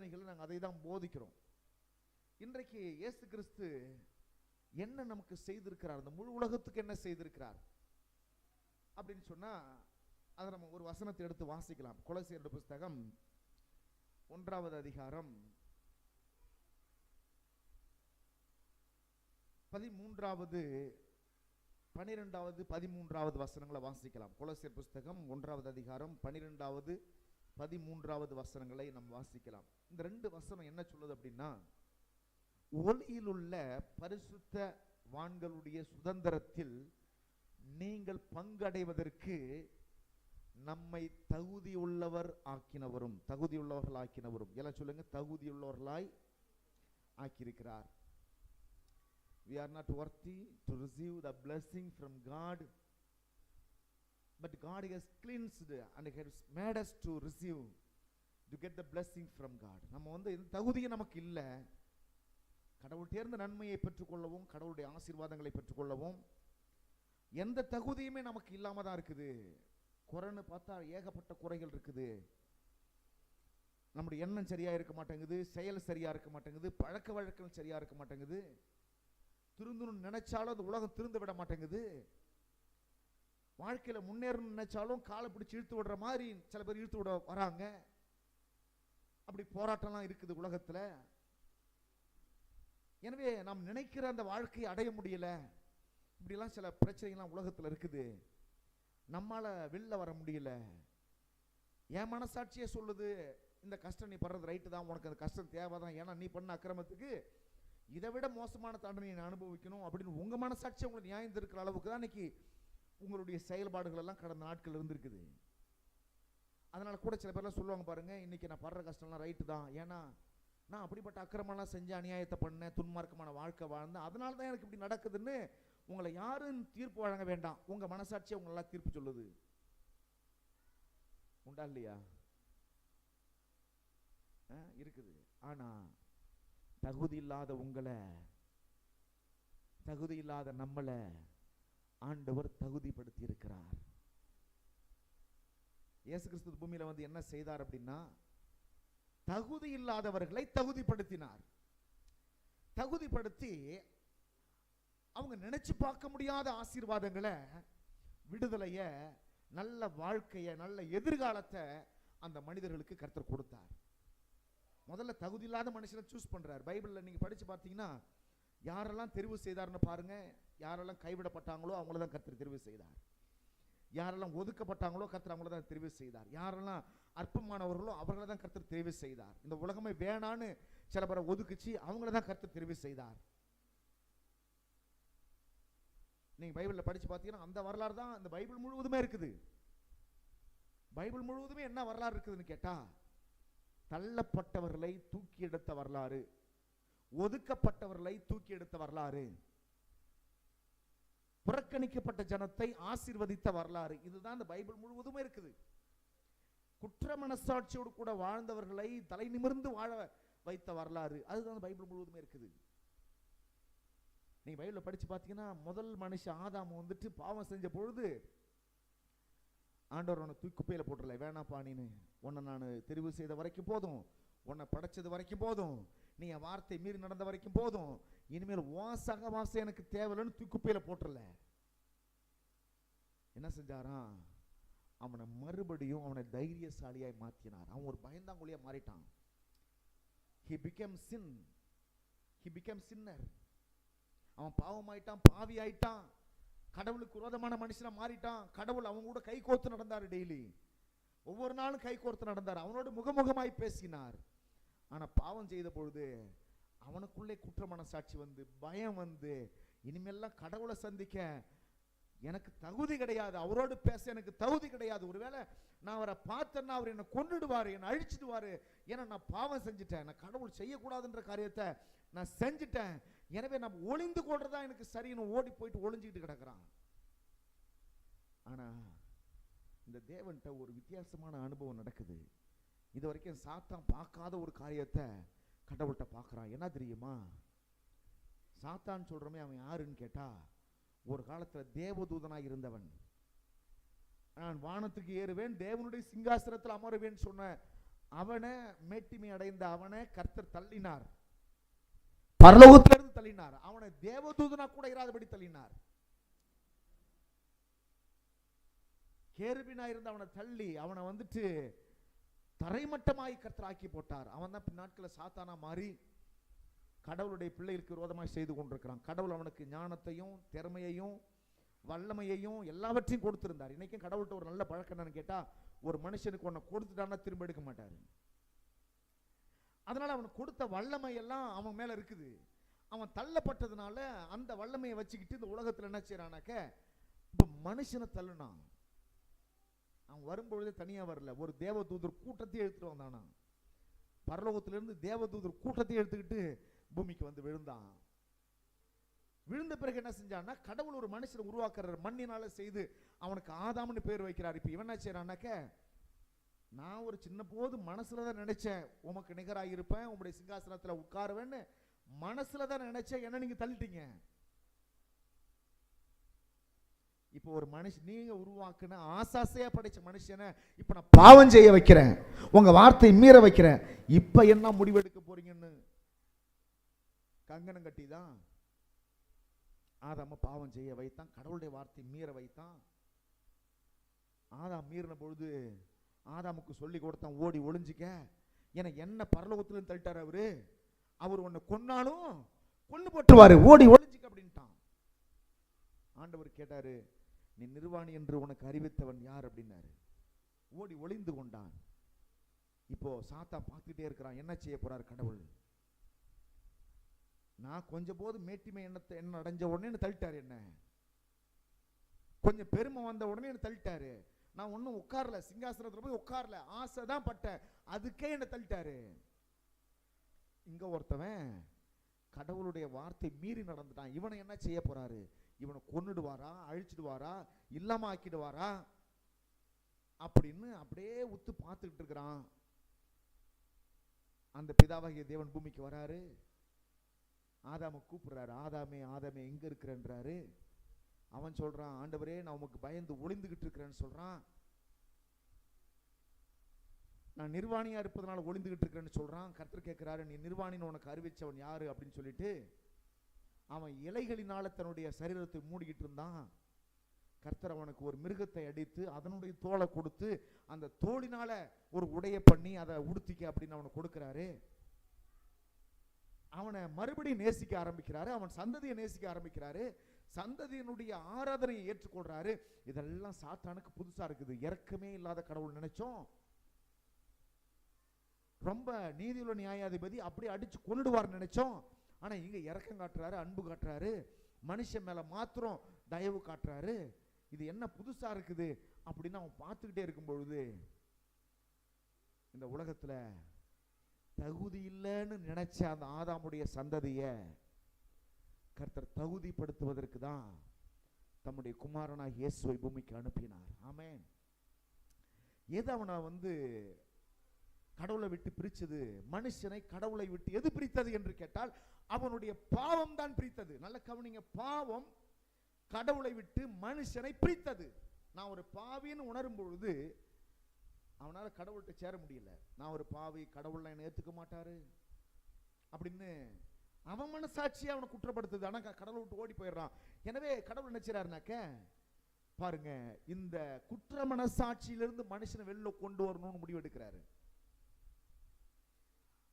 நாங்கள் அதை தான் போதிக்கிறோம். இன்றைக்கு இயேசு கிறிஸ்து என்ன நமக்கு செய்திருக்கிறார், இந்த முழு உலகத்துக்கு என்ன செய்திருக்கிறார் அப்படின்னு சொன்னா அதை நம்ம ஒரு வசனத்தை எடுத்து வாசிக்கலாம். கொலோசியர் புஸ்தகம் 1வது அதிகாரம் 13வது 12வது 13வது வசனங்களை வாசிக்கலாம். கொலோசியர் புஸ்தகம் 1வது அதிகாரம் 12வது 13வது வசனங்களை நாம் வாசிக்கலாம். இந்த ரெண்டு வசனம் என்ன சொல்லுது அப்படின்னா, ஒளியில் உள்ள பரிசுத்த வான்களுடைய சுதந்திரத்தில் நீங்கள் பங்கடைவதற்கு நம்மை தகுதியுள்ளவர் ஆக்கினவரும், தகுதியுள்ளவர்கள் ஆக்கினவரும், எல்லாம் சொல்லுங்க, தகுதியுள்ளவர்களாய் ஆக்கியிருக்கிறார். We are not worthy to receive the blessing from God, but God has cleansed and has made us to receive, to get the blessing from God. நம்ம இந்த தகுதியே நமக்கு இல்லை. கடவுள் தேர்ந்த நன்மையை பெற்றுக்கொள்ளவும் கடவுளுடைய ஆசீர்வாதங்களை பெற்றுக்கொள்ளவும் எந்த தகுதியுமே நமக்கு இல்லாம தான் இருக்குது. குறைன்னு பார்த்தா ஏகப்பட்ட குறைகள் இருக்குது. நம்முடைய எண்ணம் சரியா இருக்க மாட்டேங்குது, செயல் சரியா இருக்க மாட்டேங்குது, பழக்க வழக்கம் சரியா இருக்க மாட்டேங்குது, திருந்தணும்னு நினைச்சாலும் அந்த உலகம் திருந்த விட மாட்டேங்குது, வாழ்க்கையில முன்னேறணும்னு நினைச்சாலும் காலை பிடிச்சி இழுத்து விடுற மாதிரி சில பேர் இழுத்து விட வராங்க. அப்படி போராட்டம்லாம் இருக்குது உலகத்துல. எனவே நாம் நினைக்கிற அந்த வாழ்க்கையை அடைய முடியல. இப்படிலாம் சில பிரச்சனைகள்லாம் உலகத்தில் இருக்குது. நம்மால வெளில வர முடியல. என் மனசாட்சியே சொல்லுது, இந்த கஷ்டம் நீ படுறது ரைட்டு தான், உனக்கு அந்த கஷ்டம் தேவைதான், ஏன்னா நீ பண்ண அக்கிரமத்துக்கு இதை விட மோசமான தண்டனை நீ அனுபவிக்கணும் அப்படின்னு உங்க மனசாட்சி உங்களுக்கு நியாயம் இருக்கிற அளவுக்கு தான் இன்னைக்கு உங்களுடைய செயல்பாடுகள் எல்லாம் கடந்த நாட்கள் இருந்திருக்குது. அதனால கூட சில பேர்லாம் சொல்லுவாங்க பாருங்க, இன்னைக்கு நான் படுற கஷ்டம்லாம் ரைட்டு தான், ஏன்னா நான் அப்படிப்பட்ட அக்கிரமெல்லாம் செஞ்சு அநியாயத்தை பண்ணேன், துன்மார்க்கமான வாழ்க்கை வாழ்ந்தேன், அதனால தான் எனக்கு இப்படி நடக்குதுன்னு உங்களை யாரும் தீர்ப்பு வழங்க வேண்டாம். உங்க மனசாட்சியை உங்களெல்லாம் தீர்ப்பு சொல்லுது. உண்டா இல்லையா? இருக்குது. ஆனா தகுதி இல்லாத உங்களை, தகுதி இல்லாத நம்மளை ஆண்டவர் தகுதிப்படுத்தி இருக்கிறார். இயேசு கிறிஸ்து பூமியில வந்து என்ன செய்தார் அப்படின்னா, தகுதி இல்லாதவர்களை தகுதிப்படுத்தினார். தகுதிப்படுத்தி அவங்க நினைச்சு பார்க்க முடியாத ஆசீர்வாதங்களை, விடுதலைய, நல்ல வாழ்க்கைய, நல்ல எதிர்காலத்தை அந்த மனிதர்களுக்கு கர்த்தர் கொடுத்தார். முதல்ல தகுதி இல்லாத மனுஷனை சூஸ் பண்றார். பைபிள்ல நீங்க படிச்சு பார்த்தீங்கன்னா யாரெல்லாம் தெரிவு செய்தார்னு பாருங்க. யாரெல்லாம் கைவிடப்பட்டாங்களோ அவங்கள தான் கர்த்தர் தெரிவு செய்தார். யாரெல்லாம் ஒதுக்கப்பட்டாங்களோ கர்த்தர் அவங்கள தான் தெரிவு செய்தார். யாரெல்லாம் அற்பமானவர்களோ அவர்களை தான் கர்த்தர் தெரிவு செய்தார். இந்த உலகமே வேணான்னு சில பேரை ஒதுக்குச்சு, அவங்கள தான் கர்த்தர் தெரிவு செய்தார். நீங்க பைபிள்ல படிச்சு பார்த்தீங்கன்னா அந்த வரலாறு தான் இந்த பைபிள் முழுவதுமே இருக்குது. பைபிள் முழுவதுமே என்ன வரலாறு இருக்குதுன்னு கேட்டா, தள்ளப்பட்டவர்களை தூக்கி எடுத்த வரலாறு, ஒதுக்கப்பட்டவர்களை தூக்கி எடுத்த வரலாறு, புறக்கணிக்கப்பட்ட ஜனத்தை ஆசீர்வதித்த வரலாறு, இதுதான் இந்த பைபிள் முழுவதுமே இருக்குது. குற்ற மனசாட்சியோடு கூட வாழ்ந்தவர்களை தலை நிமிர்ந்து வாழ வைத்த வரலாறு, அதுதான் பைபிள் முழுவதுமே இருக்குது. நீங்க பைபிள்ல படிச்சு பார்த்தீங்கன்னா முதல் மனுஷன் ஆதாம் வந்துட்டு பாவம் செஞ்ச பொழுது ஆண்டவர் உன்னை தூக்கி குப்பையில போட்டுறல, வேணாப்பா, நீனு உன்னை நான் தெரிவு செய்த வரைக்கும் போதும், உன்னை படைச்சது வரைக்கும் போதும், நீ என் வார்த்தை மீறி நடந்த வரைக்கும் போதும், இனிமேல் உன் சகவாசம் எனக்கு தேவையில்லைன்னு தூக்கி குப்பையில போட்டுறல. என்ன செஞ்சாராம்? அவனை மறுபடியும் அவனை தைரியசாலியாய் மாற்றினார். அவன் ஒரு பயந்தாங்குழியா மாறிட்டான். He became sin. He became sinner. அவன் பாவமாயிட்டான், பாவி ஆயிட்டான், கடவுளுக்கு விரோதமான மனுஷனா மாறிட்டான். கடவுள் அவங்க கூட கை கோர்த்து நடந்தார். டெய்லி ஒவ்வொரு நாளும் கை கோர்த்து நடந்தார். அவனோடு முகமுகமாய் பேசினார். ஆனா பாவம் செய்த பொழுது அவனுக்குள்ளே குற்ற மனசாட்சி வந்து, பயம் வந்து, இனிமேல்லாம் கடவுளை சந்திக்க எனக்கு தகுதி கிடையாது, அவரோடு பேச எனக்கு தகுதி கிடையாது, ஒருவேளை நான் அவரை பார்த்தேன்னா அவர் என்னை கொன்னுடுவாரு, என்னை அழிச்சிடுவாரு, ஏன்னா நான் பாவம் செஞ்சுட்டேன், நான் கடவுள் செய்யக்கூடாதுன்ற காரியத்தை நான் செஞ்சுட்டேன், எனவே நான் ஒளிந்து கொள்றதா எனக்கு சரின்னு ஓடி போயிட்டு ஒளிஞ்சுக்கிட்டு கிடக்குறான். ஆனா இந்த தேவன்கிட்ட ஒரு வித்தியாசமான அனுபவம் நடக்குது. இது வரைக்கும் சாத்தான் பார்க்காத ஒரு காரியத்தை கடவுள்கிட்ட பார்க்கறான். என்ன தெரியுமா? சாத்தான் சொல்றமே அவன் யாருன்னு கேட்டா, ஒரு காலத்துல தேவதூதனாய் இருந்தவன். நான் வானத்துக்கு ஏறுவேன், தேவனுடைய சிங்காசனத்தில் அமருவேன் சொன்ன அவனை மேட்டிமை அடைந்த அவனை கர்த்தர் தள்ளினார், பரலோகத்திலிருந்து தள்ளினார். அவனை தேவதூதனா கூட இராதபடி தள்ளினார். கேருபீனா இருந்த அவனை தள்ளி அவனை வந்துட்டு தரைமட்டமாய் கர்த்தர் ஆக்கி போட்டார். அவன் தான் பின்னாட்களில் சாத்தானா மாறி கடவுளுடைய பிள்ளைகளுக்கு விரோதமாய் செய்து கொண்டிருக்கிறான். கடவுள் அவனுக்கு ஞானத்தையும் திறமையையும் வல்லமையையும் எல்லாவற்றையும் கொடுத்திருந்தார். இன்னைக்கும் கடவுள்கிட்ட ஒரு நல்ல பழக்கம் என்னன்னு கேட்டா, ஒரு மனுஷனுக்கு ஒன்றை கொடுத்துட்டான்னா திரும்ப எடுக்க மாட்டாரு. அதனால அவனுக்கு கொடுத்த வல்லமை எல்லாம் அவன் மேல இருக்குது. அவன் தள்ளப்பட்டதுனால அந்த வல்லமையை வச்சுக்கிட்டு இந்த உலகத்தில் என்ன செய்யறானாக்க, இப்ப மனுஷனை தள்ளுனான். அவன் வரும்பொழுதே தனியா வரல, ஒரு தேவதூதர் கூட்டத்தையே எடுத்துட்டு வந்தானா. பரலோகத்திலிருந்து தேவதூதர் கூட்டத்தையே எடுத்துக்கிட்டு பூமிக்கு வந்து விழுந்தான். விழுந்த பிறகு என்ன செஞ்சான்னா, கடவுள் ஒரு மனுஷனை உருவாக்குற மண்ணினால செய்து அவனுக்கு ஆதாம்னு பேர் வைக்கிறார். இப்ப இவன் என்ன செய்யறான்னாக்க, நான் ஒரு சின்ன போது மனசுலதான் நினைச்சேன் உமக்கு நிகராக இருப்பேன், உங்களுடைய சிங்காசனத்துல உட்காருவேன்னு மனசுலதான் நினைச்சேன், என்ன நீங்க தள்ளிட்டீங்க. இப்போ ஒரு மனுஷன் நீங்க உருவாக்குன ஆசாசையா படைச்ச மனுஷனை இப்ப நான் பாவம் செய்ய வைக்கிறேன், உங்க வார்த்தை மீற வைக்கிறேன், இப்ப என்ன முடிவெடுக்க போறீங்கன்னு கங்கணம் கட்டி தான் ஆதாம பாவம் செய்ய வைத்தான், கடவுளுடைய வார்த்தை மீற வைத்தான். ஆதாம் மீறின பொழுது ஆதாமுக்கு சொல்லி கொடுத்தான், ஓடி ஒளிஞ்சிக்க, ஏன்னா என்ன பரலோகத்திலும் தள்ளிட்டார் அவரு, அவர் உன்னை கொன்னாலும் கொண்டு போட்டுருவாரு, ஓடி ஒளிஞ்சிக்க அப்படின்ட்டான். ஆண்டவர் கேட்டாரு, நீ நிர்வாணி என்று உனக்கு அறிவித்தவன் யார் அப்படின்னாரு. ஓடி ஒளிந்து கொண்டான். இப்போ சாத்தா பார்த்துட்டே இருக்கிறான், என்ன செய்ய போறாரு கடவுள். நான் கொஞ்சம் போது மேட்டிமை என்ன அடைஞ்ச உடனே என்ன தள்ளிட்டாரு, என்ன கொஞ்சம் பெருமை வந்த உடனே என்ன தள்ளிட்டாரு. நான் ஒன்னும் உட்காரல, சிங்காசனத்துல போய் உட்காரல, ஆசை தான் பட்டேன், அதுக்கே என்ன தள்ளிட்டாரு. இங்க ஒருத்தவன் கடவுளுடைய வார்த்தை மீறி நடந்துட்டான், இவனை என்ன செய்ய போறாரு, இவனை கொன்னுடுவாரா, அழிச்சிடுவாரா, இல்லாம ஆக்கிடுவாரா அப்படின்னு அப்படியே உத்து பார்த்துக்கிட்டு இருக்கிறான். அந்த பிதாவாகிய தேவன் பூமிக்கு வராரு, ஆதாம கூப்பிடுறாரு, ஆதாமே ஆதாமே எங்க இருக்கிறன்றாரு. அவன் சொல்றான், ஆண்டவரே நான் உமக்கு பயந்து ஒளிந்துகிட்டு இருக்கிறேன்னு சொல்றான். நான் நிர்வாணியா இருப்பதனால ஒளிந்துகிட்டு இருக்கிறேன்னு சொல்றான். கர்த்தர் கேட்கிறாரு, நீ நிர்வாணின்னு உனக்கு அறிவிச்சவன் யாரு அப்படின்னு சொல்லிட்டு அவன் இலைகளினால தன்னுடைய சரீரத்தை மூடிக்கிட்டு இருந்தான். கர்த்தர் அவனுக்கு ஒரு மிருகத்தை அடித்து அதனுடைய தோலை கொடுத்து அந்த தோலினால ஒரு உடைய பண்ணி அதை உடுத்திக்க அப்படின்னு அவனுக்கு கொடுக்கிறாரு. அவனை மறுபடியும் நேசிக்க ஆரம்பிக்கிறாரு, அவன் சந்ததியை நேசிக்க ஆரம்பிக்கிறாரு, சந்ததியினுடைய ஆராதனையை ஏற்றுக்கொள்றாரு. இதெல்லாம் சாத்தானுக்கு புதுசா இருக்குது. இரக்கமே இல்லாத கடவுள் நினைச்சோம், ரொம்ப நீதியுள்ள நியாயாதிபதி, அப்படி அடிச்சு கொண்டுடுவார் நினைச்சோம். ஆனா இங்க இரக்கம் காட்டுறாரு, அன்பு காட்டுறாரு, மனுஷன் மேல மாத்திரம் தயவு காட்டுறாரு. இது என்ன புதுசா இருக்குது அப்படின்னு அவன் பார்த்துக்கிட்டே இருக்கும் பொழுது, இந்த உலகத்துல தகுதி இல்லைன்னு நினைச்ச அந்த ஆதாமுடைய சந்ததிய கர்த்தர் தகுதிப்படுத்துவதற்கு தான் தம்முடைய குமாரனாக இயேசுவை பூமிக்கு அனுப்பினார். ஆமென். எது அவனை கடவுளை விட்டு பிரிச்சது, மனுஷனை கடவுளை விட்டு எது பிரித்தது என்று கேட்டால் அவனுடைய பாவம் தான் பிரித்தது. நல்ல கவனிங்க, பாவம் கடவுளை விட்டு மனுஷனை பிரித்தது. நான் ஒரு பாவின்னு உணரும் பொழுது அவனால கடவுள்கிட்ட சேர முடியல. நான் ஒரு பாவி, கடவுள் என்னை ஏத்துக்க மாட்டாரு அப்படின்னு அவன் மனசாட்சி அவனை குற்றப்படுத்துது. ஆனா கடவுளை விட்டு ஓடி போயிடுறான். எனவே கடவுள் என்ன செய்றாருனாக்க, பாருங்க, இந்த குற்ற மனசாட்சியிலிருந்து மனுஷனை வெளில கொண்டு வரணும்னு முடிவு எடுக்கிறாரு.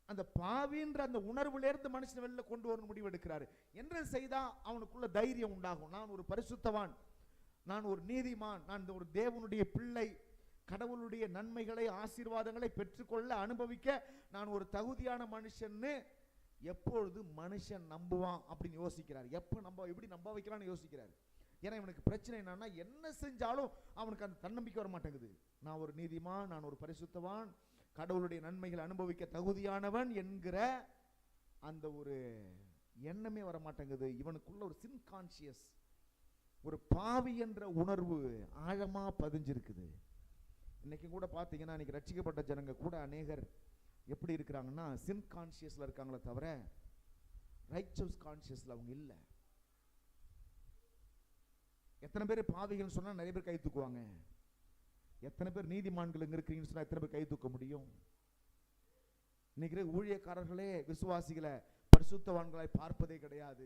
அந்த பாவின்ற அந்த உணர்வுல இருந்து மனுஷனை வெளில கொண்டு வரணும் முடிவு எடுக்கிறாரு. என்ன செய்தா அவனுக்குள்ள தைரியம் உண்டாகும், நான் ஒரு பரிசுத்தவான், நான் ஒரு நீதிமான், நான் ஒரு தேவனுடைய பிள்ளை, கடவுளுடைய நன்மைகளை ஆசீர்வாதங்களை பெற்றுக்கொள்ள அனுபவிக்க நான் ஒரு தகுதியான மனுஷன்னு எப்பொழுது மனுஷன் நம்புவான் அப்படின்னு யோசிக்கிறார். எப்படி நம்ப வைக்கலாம்னு யோசிக்கிறார். ஏன்னா இவனுக்கு பிரச்சனை என்னன்னா, என்ன செஞ்சாலும் அவனுக்கு அந்த தன்னம்பிக்கை வர மாட்டேங்குது. நான் ஒரு நீதிமான், நான் ஒரு பரிசுத்தவான், கடவுளுடைய நன்மைகளை அனுபவிக்க தகுதியானவன் என்கிற அந்த ஒரு எண்ணமே வர மாட்டேங்குது. இவனுக்குள்ள ஒரு சின் கான்சியஸ், ஒரு பாவி என்ற உணர்வு ஆழமா பதிஞ்சிருக்குது. இன்னைக்கு கூட பார்த்தீங்கன்னா, இன்னைக்கு ரட்சிக்கப்பட்ட ஜனங்க கூட அநேகர் எப்படி இருக்கிறாங்கன்னா, சின் கான்சியஸ்ல இருக்காங்களே தவிர ரைச்சஸ் கான்சியஸ்ல அவங்க இல்லை. எத்தனை பேர் பாவிகள் சொன்னா நிறைய பேர் கை தூக்குவாங்க. எத்தனை பேர் நீதிமான்கள் இருக்கிறீங்கன்னு சொன்னா எத்தனை பேர் கை தூக்க முடியும்? இன்னைக்கு ஊழியக்காரர்களே விசுவாசிகளை பரிசுத்தவான்களாய் பார்ப்பதே கிடையாது.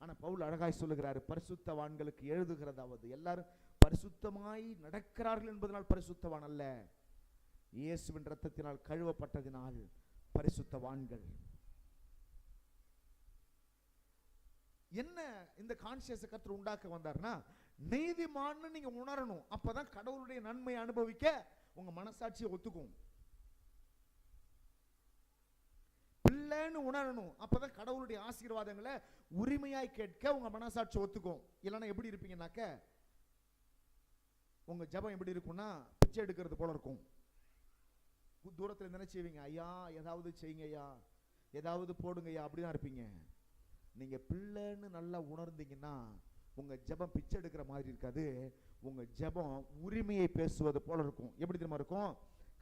ஆனா பவுல் அழகாய் சொல்லுகிறாரு, பரிசுத்தவான்களுக்கு எழுதுகிறதாவது எல்லாரும் பரிசுத்தமாய் நடக்கிறார்கள் என்பதனால் பரிசுத்தவான் அல்ல, இயேசுவின் இரத்தத்தினால் கழுவப்பட்டதினால் பரிசுத்தவான்கள். என்ன இந்த கான்சியஸ் கர்த்தர் உண்டாக்க வந்தார்னா, நீதிமான்னு நீங்க உணரணும். அப்பதான் கடவுளுடைய நன்மை அனுபவிக்க உங்க மனசாட்சியை ஒத்துக்கும். பிள்ளைன்னு உணரணும். அப்பதான் கடவுளுடைய ஆசீர்வாதங்களை உரிமையாய் கேட்க உங்க மனசாட்சி ஒத்துக்கும். இல்லைன்னா எப்படி இருப்பீங்கன்னாக்க, உங்க ஜபம் எப்படி இருக்கும்னா பிச்சை எடுக்கிறது போல இருக்கும். தூரத்தில் என்ன செய்வீங்க, ஐயா ஏதாவது செய்யுங்க ஐயா, ஏதாவது போடுங்க ஐயா, அப்படிதான் இருப்பீங்க. நீங்க பிள்ளைன்னு நல்லா உணர்ந்தீங்கன்னா உங்க ஜபம் பிச்சை எடுக்கிற மாதிரி இருக்காது. உங்க ஜபம் உரிமையை பேசுவது போல இருக்கும். எப்படி தெரியுமா இருக்கும்,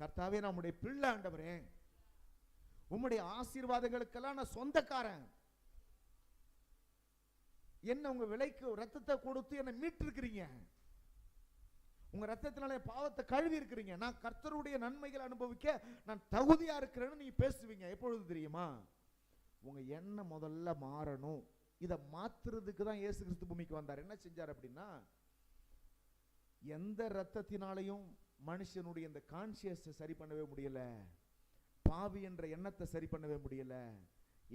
கர்த்தாவே நம்முடைய பிள்ளை ஆண்டவரே, உம்முடைய ஆசீர்வாதங்களுக்கெல்லாம் நான் சொந்தக்காரன். என்ன உங்க விலைக்கு ரத்தத்தை கொடுத்து என்னை மீட்டு இருக்கிறீங்க, உங்க ரத்தத்தினால பாவத்தை கழுவி இருக்கிறீங்க, நான் கர்த்தருடைய நன்மைகளை அனுபவிக்க நான் தகுதியா இருக்கிறேன்னு நீங்க பேசுவீங்க. எப்பொழுது தெரியுமா, உங்க எண்ணம் முதல்ல மாறணும். இதை மாத்துறதுக்கு தான் இயேசு கிறிஸ்து பூமிக்கு வந்தார். என்ன செஞ்சார் அப்படின்னா, எந்த ரத்தத்தினாலையும் மனுஷனுடைய இந்த கான்சியஸை சரி பண்ணவே முடியல, பாவி என்ற எண்ணத்தை சரி பண்ணவே முடியல.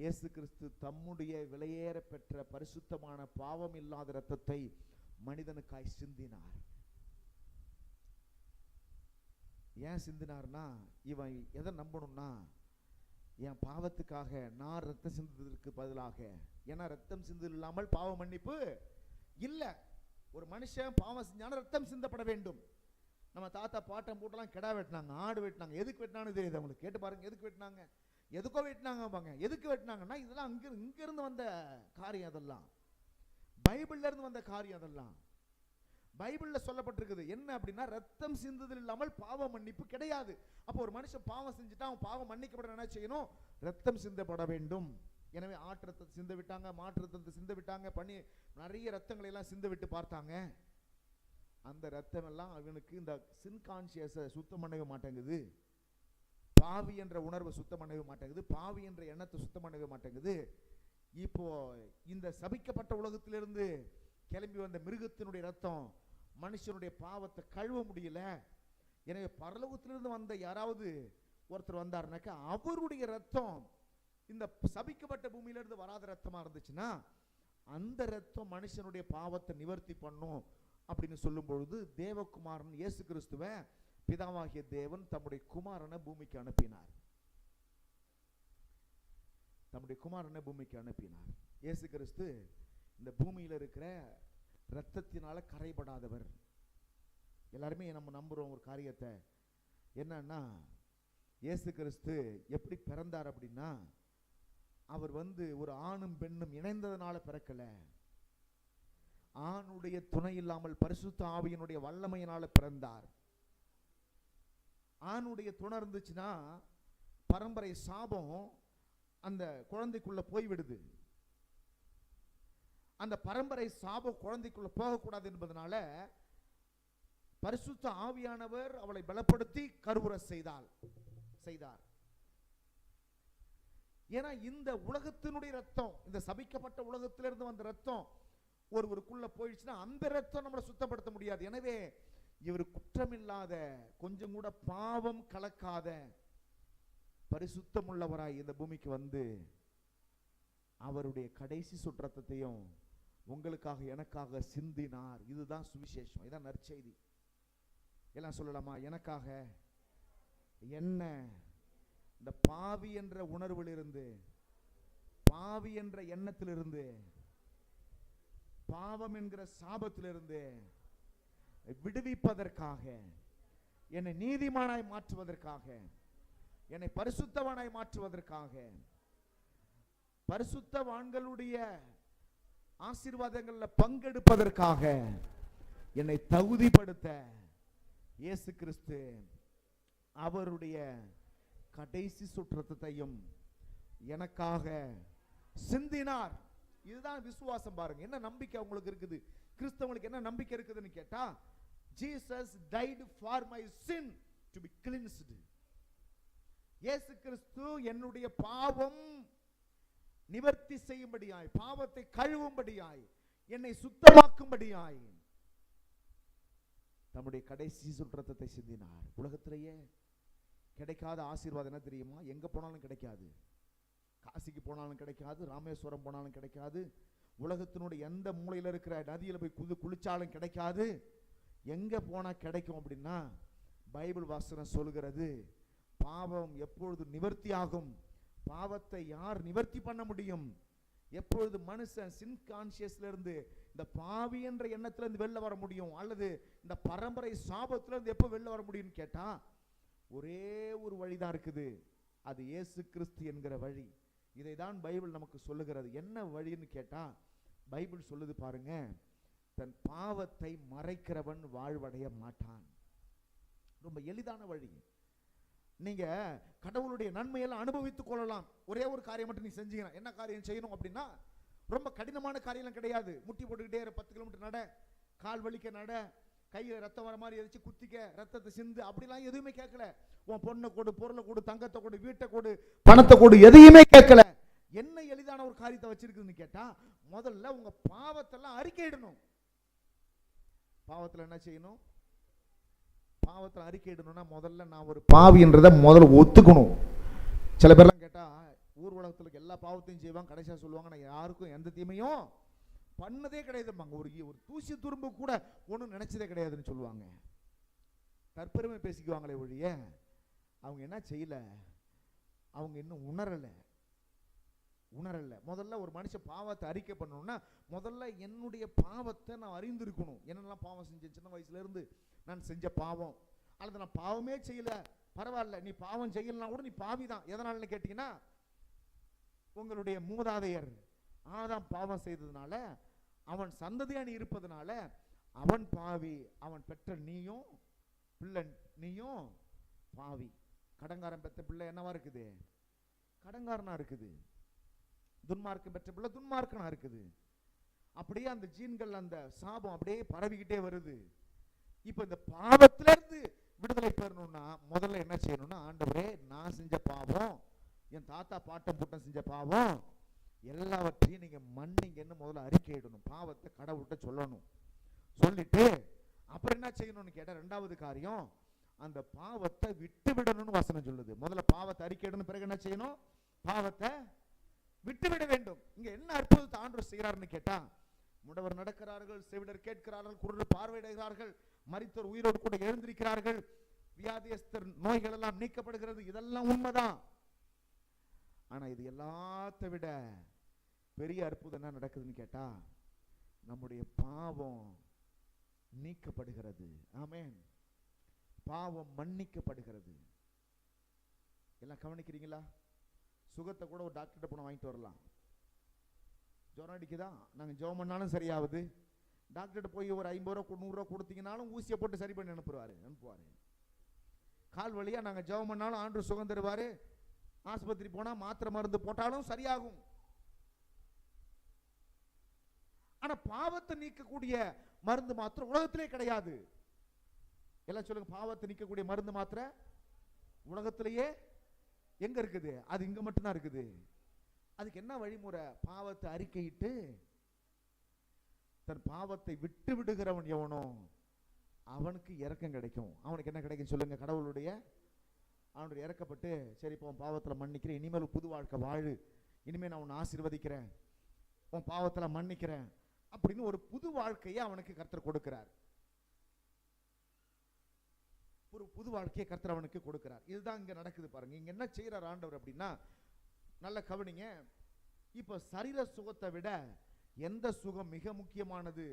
இயேசு கிறிஸ்து தம்முடைய விலையேற பெற்ற பரிசுத்தமான பாவம் இல்லாத ரத்தத்தை மனிதனுக்காய் சிந்தினார். ஏன் சிந்தினார்னா, இவன் எதை நம்பணும்னா, என் பாவத்துக்காக நான் ரத்தம் சிந்துவதற்கு பதிலாக, ஏன்னா ரத்தம் சிந்து இல்லாமல் பாவ மன்னிப்பு இல்லை. ஒரு மனுஷன் பாவம் செஞ்சாலும் ரத்தம் சிந்தப்பட வேண்டும். நம்ம தாத்தா பாட்டம் போட்டெல்லாம் கிடா வெட்டினாங்க, ஆடு வெட்டினாங்க. எதுக்கு வெட்டினான்னு தெரியுது அவங்களுக்கு, கேட்டு பாருங்க. எதுக்கு வெட்டினாங்க, எதுக்கோ வெட்டினாங்க. எதுக்கு வெட்டினாங்கன்னா, இதெல்லாம் இங்கிருந்து வந்த காரியம், அதெல்லாம் பைபிள்ல இருந்து வந்த காரியம். அதெல்லாம் பைபிள்ல சொல்லப்பட்டிருக்குது. என்ன அப்படின்னா, ரத்தம் சிந்துதல் இல்லாமல் பாவ மன்னிப்பு கிடையாது. அப்போ ஒரு மனுஷன் பாவம் செஞ்சுட்டா அவன் பாவம் மன்னிக்கப்பட என்ன செய்யணும், ரத்தம் சிந்தப்பட வேண்டும். எனவே ஆட்டு ரத்தத்தை சிந்த விட்டாங்க, மாட்டு ரத்தத்தை சிந்த விட்டாங்க, பண்ணி நிறைய ரத்தங்களை எல்லாம் சிந்த விட்டு பார்த்தாங்க. அந்த ரத்தம் எல்லாம் அவனுக்கு இந்த சின் கான்சியஸை சுத்தம் பண்ணவே மாட்டேங்குது, பாவி என்ற உணர்வை சுத்தம் பண்ணவே மாட்டேங்குது, பாவி என்ற எண்ணத்தை சுத்தம் பண்ணவே மாட்டேங்குது. இப்போ இந்த சபிக்கப்பட்ட உலகத்திலிருந்து கிளம்பி வந்த மிருகத்தினுடைய ரத்தம் மனுஷனுடைய பாவத்தை கழுவ முடியல. எனவே பரலோகத்திலிருந்து வந்த யாராவது ஒருத்தர் வந்தாருனாக்கா, அவருடைய ரத்தம் இந்த சபிக்கப்பட்ட பூமியிலிருந்து வராத ரத்தமா இருந்துச்சுன்னா, அந்த ரத்தம் மனுஷனுடைய பாவத்தை நிவர்த்தி பண்ணும் அப்படின்னு சொல்லும் பொழுது, தேவகுமாரன் இயேசு கிறிஸ்துவை பிதாவாகிய தேவன் தம்முடைய குமாரனை பூமிக்கு அனுப்பினார். தம்முடைய குமாரனை பூமிக்கு அனுப்பினார். இயேசு கிறிஸ்து இந்த பூமியில இருக்கிற ரத்தத்தினால கரைபடாதவர். எல்லாருமே நம்ம நம்புறோம் ஒரு காரியத்தை. என்னன்னா, இயேசு கிறிஸ்து எப்படி பிறந்தார் அப்படின்னா, அவர் ஒரு ஆணும் பெண்ணும் இணைந்ததனால பிறக்கல, ஆணுடைய துணை இல்லாமல் பரிசுத்த ஆவியினுடைய வல்லமையினால பிறந்தார். ஆணுடைய துணை இருந்துச்சுன்னா பரம்பரை சாபம் அந்த குழந்தைக்குள்ள போய்விடுது. அந்த பரம்பரை சாபம் குழந்தைக்குள்ள போகக்கூடாது என்பதனால பரிசுத்த ஆவியானவர் அவளை பலப்படுத்தி கருவுற செய்தார். ஏன்னா இந்த உலகத்தினுடைய ரத்தம், இந்த சபிக்கப்பட்ட உலகத்திலிருந்து வந்த ரத்தம் ஒருவருக்குள்ள போயிடுச்சுன்னா அந்த ரத்தம் நம்மளை சுத்தப்படுத்த முடியாது. எனவே இவர் குற்றமில்லாத, கொஞ்சம் கூட பாவம் கலக்காத பரிசுத்தம் உள்ளவராய் இந்த பூமிக்கு வந்து அவருடைய கடைசி சுற்றத்தையும் உங்களுக்காக எனக்காக சிந்தினார். இதுதான் சுவிசேஷம், இதுதான் நற்செய்தி. எல்லாம் சொல்லலாமா? எனக்காக என்ன, இந்த பாவி என்ற உணர்விலிருந்து, பாவி என்ற எண்ணத்திலிருந்து, பாவம் என்கிற சாபத்திலிருந்து விடுவிப்பதற்காக, என்னை நீதிமானாய் மாற்றுவதற்காக, என்னை பரிசுத்தவானாய் மாற்றுவதற்காக, பரிசுத்தவான்களுடைய ஆசீர்வாதங்கள்ல பங்கெடுப்பதற்காக என்னை தகுதிப்படுத்த இயேசு கிறிஸ்து அவருடைய கடைசி சுற்றத்தையும் எனக்காக சிந்தினார். இதுதான் விசுவாசம். பாருங்க என்ன நம்பிக்கை உங்களுக்கு இருக்குது, கிறிஸ்தவங்களுக்கு என்ன நம்பிக்கை இருக்குதுன்னு கேட்டா, Jesus died for my sin to be cleansed. இயேசு கிறிஸ்து என்னுடைய பாவம் நிவர்த்தி செய்யும்படியாய், பாவத்தை கழுவும்படியாய், என்னை சுத்தமாக்கும்படியாய் தம்முடைய கடைசி ரத்தத்தை சிந்தினார். உலகத்திலேயே கிடைக்காத ஆசீர்வாதம் என்ன தெரியுமா? எங்க போனாலும் கிடைக்காது. காசிக்கு போனாலும் கிடைக்காது, ராமேஸ்வரம் போனாலும் கிடைக்காது, உலகத்தினுடைய எந்த மூலையில் இருக்கிற நதியில் போய் குளிச்சாலும் கிடைக்காது. எங்க போனா கிடைக்கும் அப்படின்னா, பைபிள் வாசனம் சொல்கிறது, பாவம் எப்பொழுது நிவர்த்தி ஆகும்? பாவத்தை யார் நிவர்த்தி பண்ண முடியும்? எப்பொழுது மனுஷன் சின் கான்சியஸ்ல இருந்து இந்த பாவி என்ற எண்ணத்துல இருந்து வெளில வர முடியும்? அல்லது இந்த பரம்பரை சாபத்துல இருந்து எப்ப வெளில வர முடியும்னு கேட்டா, ஒரே ஒரு வழிதான் இருக்குது. அது இயேசு கிறிஸ்து என்கிற வழி. இதை தான் பைபிள் நமக்கு சொல்லுகிறது. என்ன வழின்னு கேட்டா, பைபிள் சொல்லுது பாருங்க, தன் பாவத்தை மறைக்கிறவன் வாழ்வடைய மாட்டான். ரொம்ப எளிதான வழி. நீங்க கடவுளுடைய நன்மையெல்லாம் அனுபவித்துக் கொள்ளலாம். ஒரே ஒரு காரியம் மட்டும் நீ செஞ்சீங்க. என்ன காரியம் செய்யணும் அப்படின்னா, ரொம்ப கடினமான காரியம் கிடையாது. முட்டி போட்டுக்கிட்டே 10 கிலோமீட்டர் நட, கால் வலிக்க நட, கையில ரத்தம் வர மாதிரி எதிர்த்து குத்திக்க, ரத்தத்தை சிந்து, அப்படிலாம் எதுவுமே கேட்கல. உன் பொண்ணை கொடு, பொருளை கொடு, தங்கத்தை கொடு, வீட்டை கொடு, பணத்தை கொடு, எதையுமே கேட்கல. என்ன எளிதான ஒரு காரியத்தை வச்சிருக்குதுன்னு கேட்டா, முதல்ல உங்க பாவத்தெல்லாம் அறிக்கையிடணும். பாவத்துல என்ன செய்யணும்? பாவத்தில் அறிக்கையிடணும்னா முதல்ல நான் ஒரு பாவின்றதை முதல்ல ஒத்துக்கணும். சில பேர்லாம் கேட்டா, ஊர் உலகத்துல எல்லா பாவத்தையும் செய்வாங்க, கடைசியா சொல்லுவாங்க நான் யாருக்கும் எந்த தீமையும் பண்ணதே கிடையாதும்பாங்க. ஒரு தூசி துரும்பு கூட ஒன்றும் நினைச்சதே கிடையாதுன்னு சொல்லுவாங்க. தற்பெருமை பேசிக்குவாங்களே ஒழிய அவங்க என்ன செய்யல, அவங்க இன்னும் உணரல. முதல்ல ஒரு மனுஷன் பாவத்தை அறிக்கை பண்ணணும்னா முதல்ல என்னுடைய பாவத்தை நான் அறிந்திருக்கணும். என்னெல்லாம் பாவம் செஞ்சேன் சின்ன வயசுல இருந்து நான் செஞ்ச பாவம், அல்லது நான் பாவமே செய்யல, பரவாயில்ல நீ பாவம் செய்யலனா கூட நீ பாவிதான். எதனாலன்னு கேட்டீங்கன்னா, உங்களுடைய மூதாதையர் ஆதாம் பாவம் செய்ததுனால, அவன் சந்ததியா நீ இருப்பதனால அவன் பாவி, அவன் பெற்ற நீயும் பிள்ளை நீயும் பாவி. கடங்காரன் பெற்ற பிள்ளை என்னவா இருக்குது? கடங்காரனா இருக்குது. துன்மார்க்கம் பெற்ற பிள்ளை துன்மார்க்கனா இருக்குது. அப்படியே அந்த ஜீன்கள், அந்த சாபம் அப்படியே பரவிக்கிட்டே வருது. இப்ப இந்த பாவத்துல இருந்து விடுதலை பெறணும்னா முதல்ல என்ன செய்யணும்னா, ஆண்டவரே நான் செஞ்ச பாவம், என் தாத்தா பாட்டம் பூட்டம் செஞ்ச பாவம் எல்லாவற்றையும் நீங்க மன்னிங்கன்னு முதல்ல அறிக்கையிடணும். பாவத்தை கடவுள்கிட்ட சொல்லணும். சொல்லிட்டு அப்புறம் என்ன செய்யணும்னு கேட்டா, ரெண்டாவது காரியம் அந்த பாவத்தை விட்டு விடணும்னு வசனம் சொல்லுது. முதல்ல பாவத்தை அறிக்கையிடணும், பிறகு என்ன செய்யணும்? பாவத்தை விட்டுவிட வேண்டும். இங்க என்ன அற்புதத்தை ஆண்டவர் செய்கிறார்னு கேட்டா, முடவர் நடக்கிறார்கள், செவிடர் கேட்கிறார்கள், குருடர் பார்வையிடுகிறார்கள், மரித்தோர் உயிரோடு கூட எழுந்திருக்கிறார்கள், வியாதியஸ்தர் நோய்கள் எல்லாம் நீக்கப்படுகிறது. இதெல்லாம் உண்மைதான். ஆனா இது எல்லாத்தை விட பெரிய அற்புதம் என்ன நடக்குதுன்னு கேட்டா, நம்முடைய பாவம் நீக்கப்படுகிறது. ஆமென். பாவம் மன்னிக்கப்படுகிறது. எல்லாம் கவனிக்கிறீங்களா? சுகத்தை கூட ஒரு டாக்டர்கிட்ட போன வாங்கிட்டு வரலாம். ஜுரம் அடிக்குதா, நாங்கள் ஜெபம் பண்ணாலும் சரியாகுது. டாக்டர்கிட்ட போய் ஒரு 50 ரூபா 100 ரூபா கொடுத்தீங்கனாலும் ஊசியை போட்டு சரி பண்ணி அனுப்புவார். கால் வழியா நாங்கள் ஜெபம் பண்ணாலும் ஆண்டவர் சுகம் தருவார். ஆஸ்பத்திரி போனால் மாத்திரை மருந்து போட்டாலும் சரியாகும். ஆனா பாவத்தை நீக்கக்கூடிய மருந்து மாத்திரை உலகத்திலே கிடையாது. எல்லாம் சொல்லுங்க, பாவத்தை நீக்கக்கூடிய மருந்து மாத்திரை உலகத்திலேயே எங்க இருக்குது? அது இங்க மட்டும்தான் இருக்குது. அதுக்கு என்ன வழிமுறை? பாவத்தை அறிக்கையிட்டு தன் பாவத்தை விட்டு விடுகிறவன் எவனோ அவனுக்கு இரக்கம் கிடைக்கும். அவனுக்கு என்ன கிடைக்கும் சொல்லுங்க? கடவுளுடைய அவனுடைய இறக்கப்பட்டு, சரி இப்போ உன் பாவத்தில் மன்னிக்கிறேன், இனிமேல் புது வாழ்க்கை வாழு, இனிமேல் நான் உன்னை ஆசீர்வதிக்கிறேன், உன் பாவத்தில் மன்னிக்கிறேன் அப்படின்னு ஒரு புது வாழ்க்கையை அவனுக்கு கர்த்தர் கொடுக்கிறார். ஒரு புது வாழ்க்கையை கர்த்தர் அவனுக்கு கொடுக்கிறார். இதுதான் இங்க நடக்குது பாருங்க. இங்க என்ன செய்யறார் ஆண்டவர் அப்படின்னா, நல்ல கவனிங்க. இப்ப சரீர சுகத்தை விட எந்த சுகம் மிக முக்கியமானது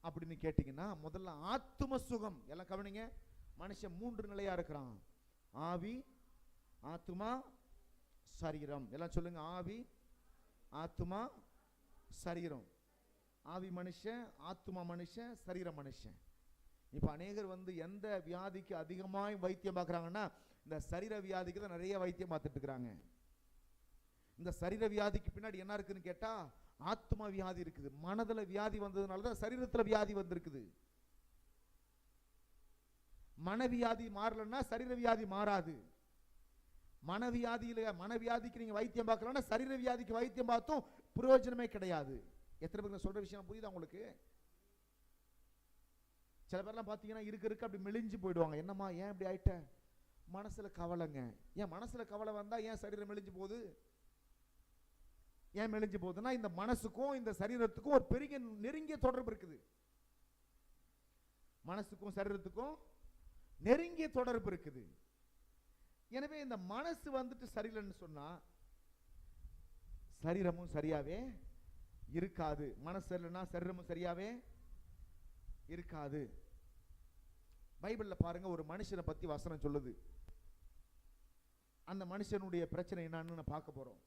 அப்படின்னு கேட்டீங்கன்னா, முதல்ல ஆத்தும சுகம். எல்லாம் கவனிங்க. மனுஷன் 3 நிலையா இருக்கிறான்: ஆவி, ஆத்துமா, சரீரம். எல்லாம் சொல்லுங்க, ஆவி, ஆத்துமா, சரீரம். ஆவி மனுஷன், ஆத்துமா மனுஷன், சரீர மனுஷன். இப்ப அநேகர் எந்த வியாதிக்கு அதிகமாய் வைத்தியம் பார்க்கறாங்கன்னா, இந்த சரீர வியாதிக்கு தான் நிறைய வைத்தியம் பார்த்துட்டு இருக்காங்க. இந்த சரீர வியாதிக்கு பின்னாடி என்ன இருக்குன்னு கேட்டா, ஆத்மா வியாதி இருக்குது. மனதுல வியாதி வந்ததுனால தான் சரீரத்துல வியாதி வந்திருக்குது. மன வியாதி மாறலன்னா சரீர வியாதி மாறாது. மனவியாதிக்கு நீங்க வைத்தியம் பார்க்கலன்னா சரீர வியாதிக்கு வைத்தியம் பார்த்தும் பிரயோஜனமே கிடையாது. எத்தனை பேருக்கு சொல்ற விஷயம் புரியுதா உங்களுக்கு? சில பேர்லாம் பார்த்தீங்கன்னா இருக்க அப்படி மெலிஞ்சு போயிடுவாங்க. என்னம்மா ஏன் இப்படி ஆயிட்ட? மனசுல கவலைங்க. ஏன் மனசுல கவலை வந்தா ஏன் சரீரம் மெலிஞ்சு போகுது? ஏன் மெலிஞ்சு போகுதுன்னா இந்த மனசுக்கும் இந்த சரீரத்துக்கும் ஒரு பெரிய நெருங்கிய தொடர்பு இருக்குது. மனசுக்கும் சரீரத்துக்கும் நெருங்கிய தொடர்பு இருக்குது. எனவே இந்த மனசு வந்துட்டு சரியில்லைன்னு சொன்னா சரீரமும் சரியாவே இருக்காது. மனசு சரியில்லைன்னா சரீரமும் சரியாவே இருக்காது. பைபிள்ல பாருங்க, ஒரு மனுஷனை பத்தி வசனம் சொல்லுது. அந்த மனுஷனுடைய பிரச்சனை என்னன்னு பார்க்க போறோம்.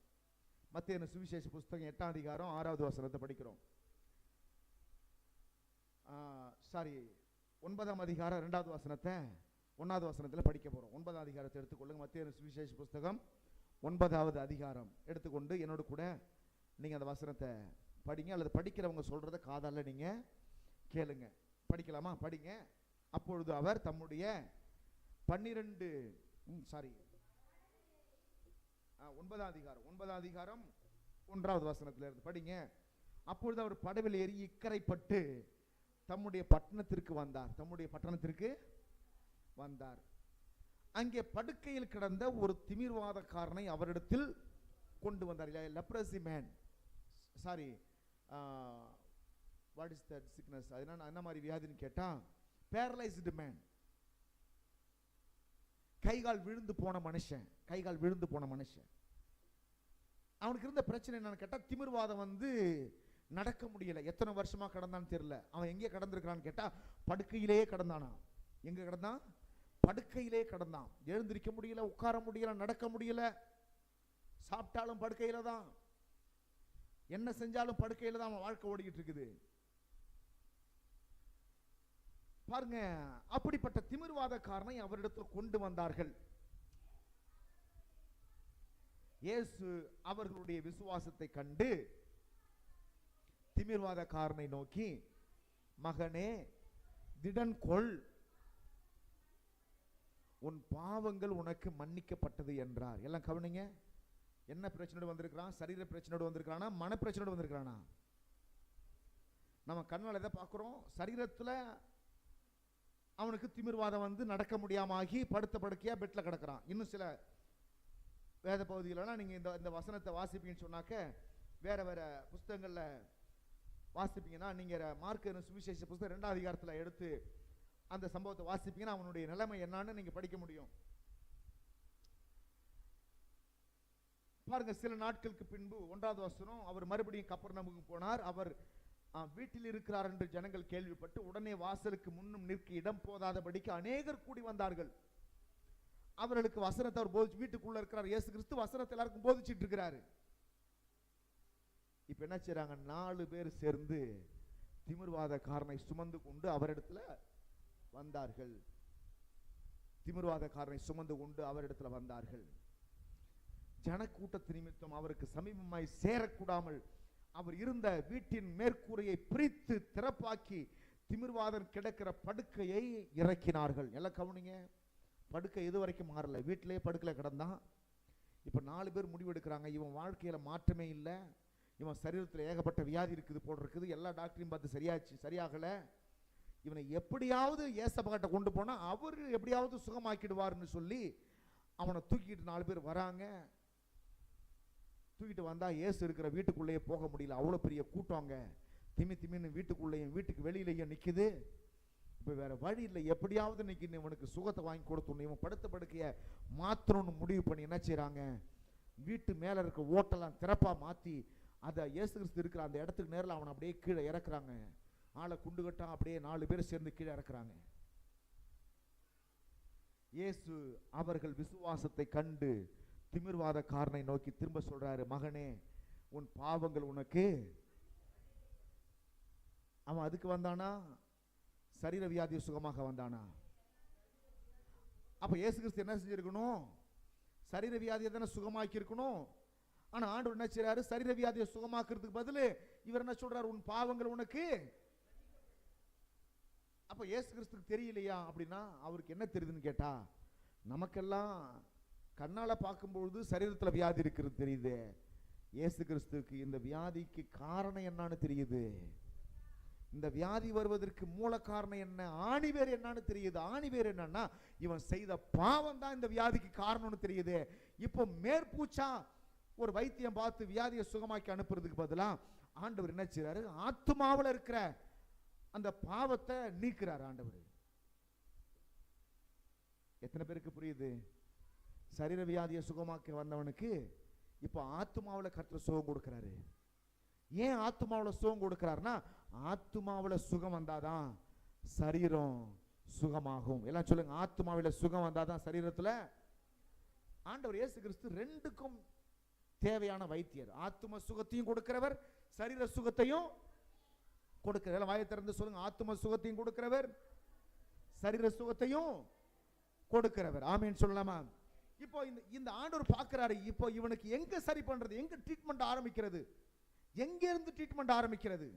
மத்தேயு சுவிசேஷ புஸ்தகம் 8ஆம் அதிகாரம் 6வது வசனத்தை படிக்கிறோம். 9ஆம் அதிகாரம் 2வது வசனத்தை 1வது வசனத்தில் படிக்க போறோம். 9ஆம் அதிகாரத்தை எடுத்துக்கொள்ளுங்க. மத்தேயு சுவிசேஷ புஸ்தகம் 9வது அதிகாரம் எடுத்துக்கொண்டு என்னோட கூட நீங்க அந்த வசனத்தை படிங்க, அல்லது படிக்கிறவங்க சொல்றத காதால நீங்க கேளுங்க. படிக்கலாமா? படிங்க. அப்பொழுது அவர் தம்முடைய 9ஆம் அதிகாரம் 1வது வசனத்துல இருந்து படிங்க. அப்பொழுது அவர் படவில் ஏறி இக்கரைப்பட்டு தம்முடைய பட்டணத்திற்கு வந்தார். அங்கே படுக்கையில் கிடந்த ஒரு திமிர்வாதக்காரனை அவரிடத்தில் கொண்டு வந்தார். Leprosy man, what is that sickness? அதனால என்ன மாதிரி வியாதின்னு கேட்டா பேரலைஸ்டு மேன், கைகால் விழுந்து போன மனுஷன். அவனுக்கு இருந்த பிரச்சனை என்னன்னு கேட்டா திமிர்வாதம் வந்து நடக்க முடியல. எத்தனை வருஷமா கடந்தான்னு தெரியல. அவன் எங்கே கடந்திருக்கான்னு கேட்டா படுக்கையிலேயே கடந்தானா. எங்க கடந்தான்? படுக்கையிலே கடந்தான். எழுந்திருக்க முடியல, உட்கார முடியல, நடக்க முடியல. சாப்பிட்டாலும் படுக்கையில தான், என்ன செஞ்சாலும் படுக்கையில தான் அவன் வாழ்க்கை ஓடிக்கிட்டு இருக்குது. பாருங்க, அப்படிப்பட்ட திமிர்வாதக்காரனை அவரிடத்தில் கொண்டு வந்தார்கள். இயேசு அவர்களுடைய விசுவாசத்தை கண்டு திமிர்வாதக்காரனை நோக்கி, மகனே திடன் கொள், உன் பாவங்கள் உனக்கு மன்னிக்கப்பட்டது என்றார். எல்லாம் கவனிங்க. என்ன பிரச்சனையோடு வந்திருக்கிறான்? சரீர பிரச்சனையோடு வந்திருக்கானா, மன பிரச்சனையோடு வந்திருக்கானா? நம்ம கண்ணால் எதை பார்க்கிறோம்? சரீரத்தில் அவனுக்கு திமிர்வாதம் வந்து நடக்க முடியாம ஆகி படுத்த படுக்கையா பெட்ல கிடக்கிறான். இன்னும் சில வேத பகுதிகளெல்லாம் நீங்க இந்த வசனத்தை வாசிப்பீங்கன்னு சொன்னாக்க, வேற வேற புஸ்தகங்கள்ல வாசிப்பீங்கன்னா, நீங்க மார்க்கு சுவிசேஷ புஸ்தகம் 2ஆம் அதிகாரத்துல எடுத்து அந்த சம்பவத்தை வாசிப்பீங்கன்னா அவனுடைய நிலைமை என்னன்னு நீங்க படிக்க முடியும். பாருங்க, சில நாட்களுக்கு பின்பு 1வது வசனம், அவர் மறுபடியும் கப்பர்நகமுக்கு போனார். அவர் வீட்டில் இருக்கிறார் என்று ஜனங்கள் கேள்விப்பட்டு உடனே வாசலுக்கு முன்னும் நிற்க இடம் போதாதபடிக்கு அநேகர் கூடி வந்தார்கள். அவர்களுக்கு வசனத்தை அவர் போதிச்சு, வீட்டுக்குள்ள இருக்கிறார் இயேசு கிறிஸ்து, வசனத்தை எல்லாருக்கும் போதிச்சுட்டு இருக்கிறாரு. இப்ப என்ன செய்றாங்க? 4 பேர் சேர்ந்து திமிர்வாதக்காரனை சுமந்து கொண்டு அவரிடத்துல வந்தார்கள். ஜனக்கூட்டத்து நிமித்தம் அவருக்கு சமீபமாய் சேரக்கூடாமல் அவர் இருந்த வீட்டின் மேற்கூரையை பிரித்து திறப்பாக்கி திமிர்வாதன் கிடக்கிற படுக்கையை இறக்கினார்கள். எல்லாம் கவனிங்க. படுக்கை இது வரைக்கும் மாறல, வீட்டிலேயே படுக்கையில கிடந்தான். இப்ப 4 பேர் முடிவெடுக்கிறாங்க, இவன் வாழ்க்கையில மாற்றமே இல்லை, இவன் சரீரத்தில் ஏகப்பட்ட வியாதி இருக்குது போல் இருக்குது, எல்லா டாக்டரையும் பார்த்து சரியாகல, இவனை எப்படியாவது ஏசப்பாட்ட கொண்டு போனா அவர் எப்படியாவது சுகமாக்கிடுவார்னு சொல்லி அவனை தூக்கிட்டு 4 பேர் வராங்க. தூக்கிட்டு வந்தா இயேசு இருக்கிற வீட்டுக்குள்ளேயே போக முடியல, அவ்வளவு பெரிய கூட்டங்க. திமின்னு வீட்டுக்குள்ளேயும் வீட்டுக்கு வெளியிலேயும் நிக்குது. இப்ப வேற வழி இல்லை, எப்படியாவது இன்னைக்கு இவனுக்கு சுகத்தை வாங்கி கொடுத்துடணும், இவன் படுத்த படுக்கைய மாத்தணும்னு முடிவு பண்ணி என்ன செய்யறாங்க? வீட்டு மேல இருக்க ஓட்டெல்லாம் திறப்பா மாத்தி அதை இயேசு கிறிஸ்து இருக்கிற அந்த இடத்துக்கு நேரில் அவனை அப்படியே கீழே இறக்குறாங்க. ஆளை குண்டு கட்டா அப்படியே 4 பேர் சேர்ந்து கீழே இறக்குறாங்க. இயேசு அவர்கள் விசுவாசத்தை கண்டு திமிர்வாதக்காரனை நோக்கி திரும்ப சொல்றாரு, மகனே உன் பாவங்கள் உனக்கு. அவன் அதுக்கு வந்தானா? சரீர வியாதி சுகமாக வந்தானா? அப்ப இயேசு கிறிஸ்து என்ன செஞ்சிருக்கணும்? சரீர வியாதியை தானே சுகமாக்கி இருக்கணும். ஆனா ஆண்டவர் என்ன செய்றாரு? சரீர வியாதியை சுகமாக்குறதுக்கு பதில் இவர் என்ன சொல்றாரு? உன் பாவங்கள் உனக்கு. அப்ப இயேசு கிறிஸ்துக்கு தெரியலையா? அப்படின்னா அவருக்கு என்ன தெரியுதுன்னு கேட்டா, நமக்கெல்லாம் கண்ணால பார்க்கும்பொழுது சரீரத்துல வியாதி இருக்கிறது தெரியுது. இயேசு கிறிஸ்துவுக்கு இந்த வியாதிக்கு காரணம் என்னன்னு தெரியுது. இந்த வியாதி வருவதற்கு மூல காரணம் என்ன, ஆணிவேர் என்னன்னு தெரியுது. ஆணிவேர் என்னன்னா இவன் செய்த பாவம் தான் இந்த வியாதிக்கு காரணம்னு தெரியுது. இப்போ மேற்பூச்சா ஒரு வைத்தியம் பார்த்து வியாதியை சுகமாக்கி அனுப்புறதுக்கு பதிலா ஆண்டவர் என்ன செய்றாரு, ஆத்துமாவில் இருக்கிற அந்த பாவத்தை நீக்கிறார் ஆண்டவர். எத்தனை பேருக்கு புரியுது? சரீர வியாதியை சுகமாக்க வந்தவனுக்கு இப்போ ஆத்துமாவில் கர்த்தர் சுகம் கொடுக்கிறாரு. ஏன் ஆத்துமாவில் சுகம் கொடுக்கிறாருன்னா, ஆத்துமாவில் சுகம் வந்தாதான் சரீரம் சுகமாகும். எல்லாம் சொல்லுங்க, ஆத்துமாவில் சுகம் வந்தாதான் சரீரத்தில். ஆண்டவர் இயேசு கிறிஸ்து ரெண்டுக்கும் தேவையான வைத்தியர். ஆத்தும சுகத்தையும் கொடுக்கிறவர், சரீர சுகத்தையும் கொடுக்கிறவர். வாயை திறந்து சொல்லுங்க, ஆத்தும சுகத்தையும் கொடுக்கிறவர், சரீர சுகத்தையும் கொடுக்கிறவர். ஆமீன் சொல்லலாமா? இப்போ இந்த ஆண்டவர் பார்க்கிறாரு, இப்போ இவனுக்கு எங்க சரி பண்றது, எங்க ட்ரீட்மெண்ட் ஆரம்பிக்கிறது, எங்க இருந்து ட்ரீட்மெண்ட் ஆரம்பிக்கிறது.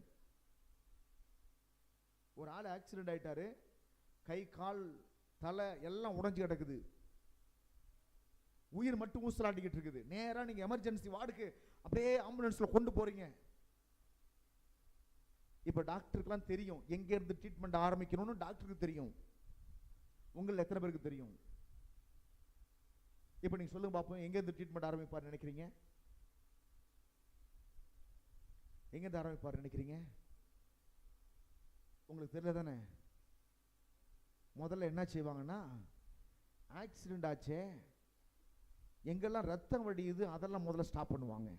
ஒரு ஆள் ஆக்சிடென்ட் ஆயிட்டாரு, கை கால் தலை எல்லாம் உடைஞ்சு கிடக்குது, உயிர் மட்டும் ஊசலாட்டிக்கிட்டு இருக்குது. நேரா நீங்க எமர்ஜென்சி வார்டுக்கு அப்படியே ஆம்புலன்ஸ்ல கொண்டு போறீங்க. இப்ப டாக்டருக்குலாம் தெரியும் எங்க இருந்து ட்ரீட்மெண்ட் ஆரம்பிக்கணும்னு டாக்டருக்கு தெரியும். உங்களை எத்தனை பேருக்கு தெரியும்? இப்ப நீங்க சொல்லுங்க பாப்போம், எங்க இருந்து ட்ரீட்மெண்ட் ஆரம்பிப்பார் நினைக்கிறீங்க? எங்க இருந்து ஆரம்பிப்பார் நினைக்கிறீங்க? உங்களுக்கு தெரியல தானே? முதல்ல என்ன செய்வாங்கன்னா, ஆக்சிடென்ட் ஆச்சே, எங்கெல்லாம் ரத்தம் வடியுது அதெல்லாம் முதல்ல ஸ்டாப் பண்ணுவாங்க.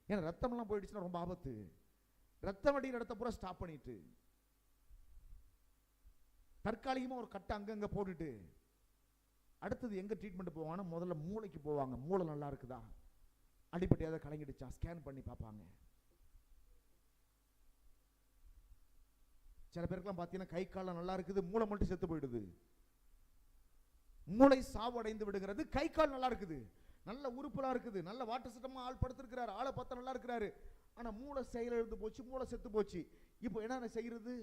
ஏன்னா ரத்தம்லாம் போயிடுச்சுன்னா ரொம்ப ஆபத்து. ரத்தம் வடிகிற இடத்த பூரா ஸ்டாப் பண்ணிட்டு தற்காலிகமாக ஒரு கட்டை அங்கங்க போட்டுட்டு அடுத்தது எங்க ட்ரீட்மெண்ட் போவாங்கன்னா, முதல்ல மூளைக்கு போவாங்க. மூளை நல்லா இருக்குதா, அடிப்பட்டு ஏதாவது கலங்கிடுச்சா ஸ்கேன் பண்ணி பார்ப்பாங்க. சில பேருக்குலாம் பார்த்தீங்கன்னா கை காலம் நல்லா இருக்குது, மூளை மட்டும் செத்து போயிடுது. மூளை சாவடைந்து விடுகிறது, கை கால் நல்லா இருக்குது, நல்ல உறுப்புலாம் இருக்குது, நல்ல வாட்டர் சிஸ்டமா ஆள் படுத்திருக்கிறாரு, ஆளை பார்த்தா நல்லா இருக்கிறாரு, ஆனா மூளை செயல் எழுந்து போச்சு, மூளை செத்து போச்சு. இப்போ என்ன செய்யறது?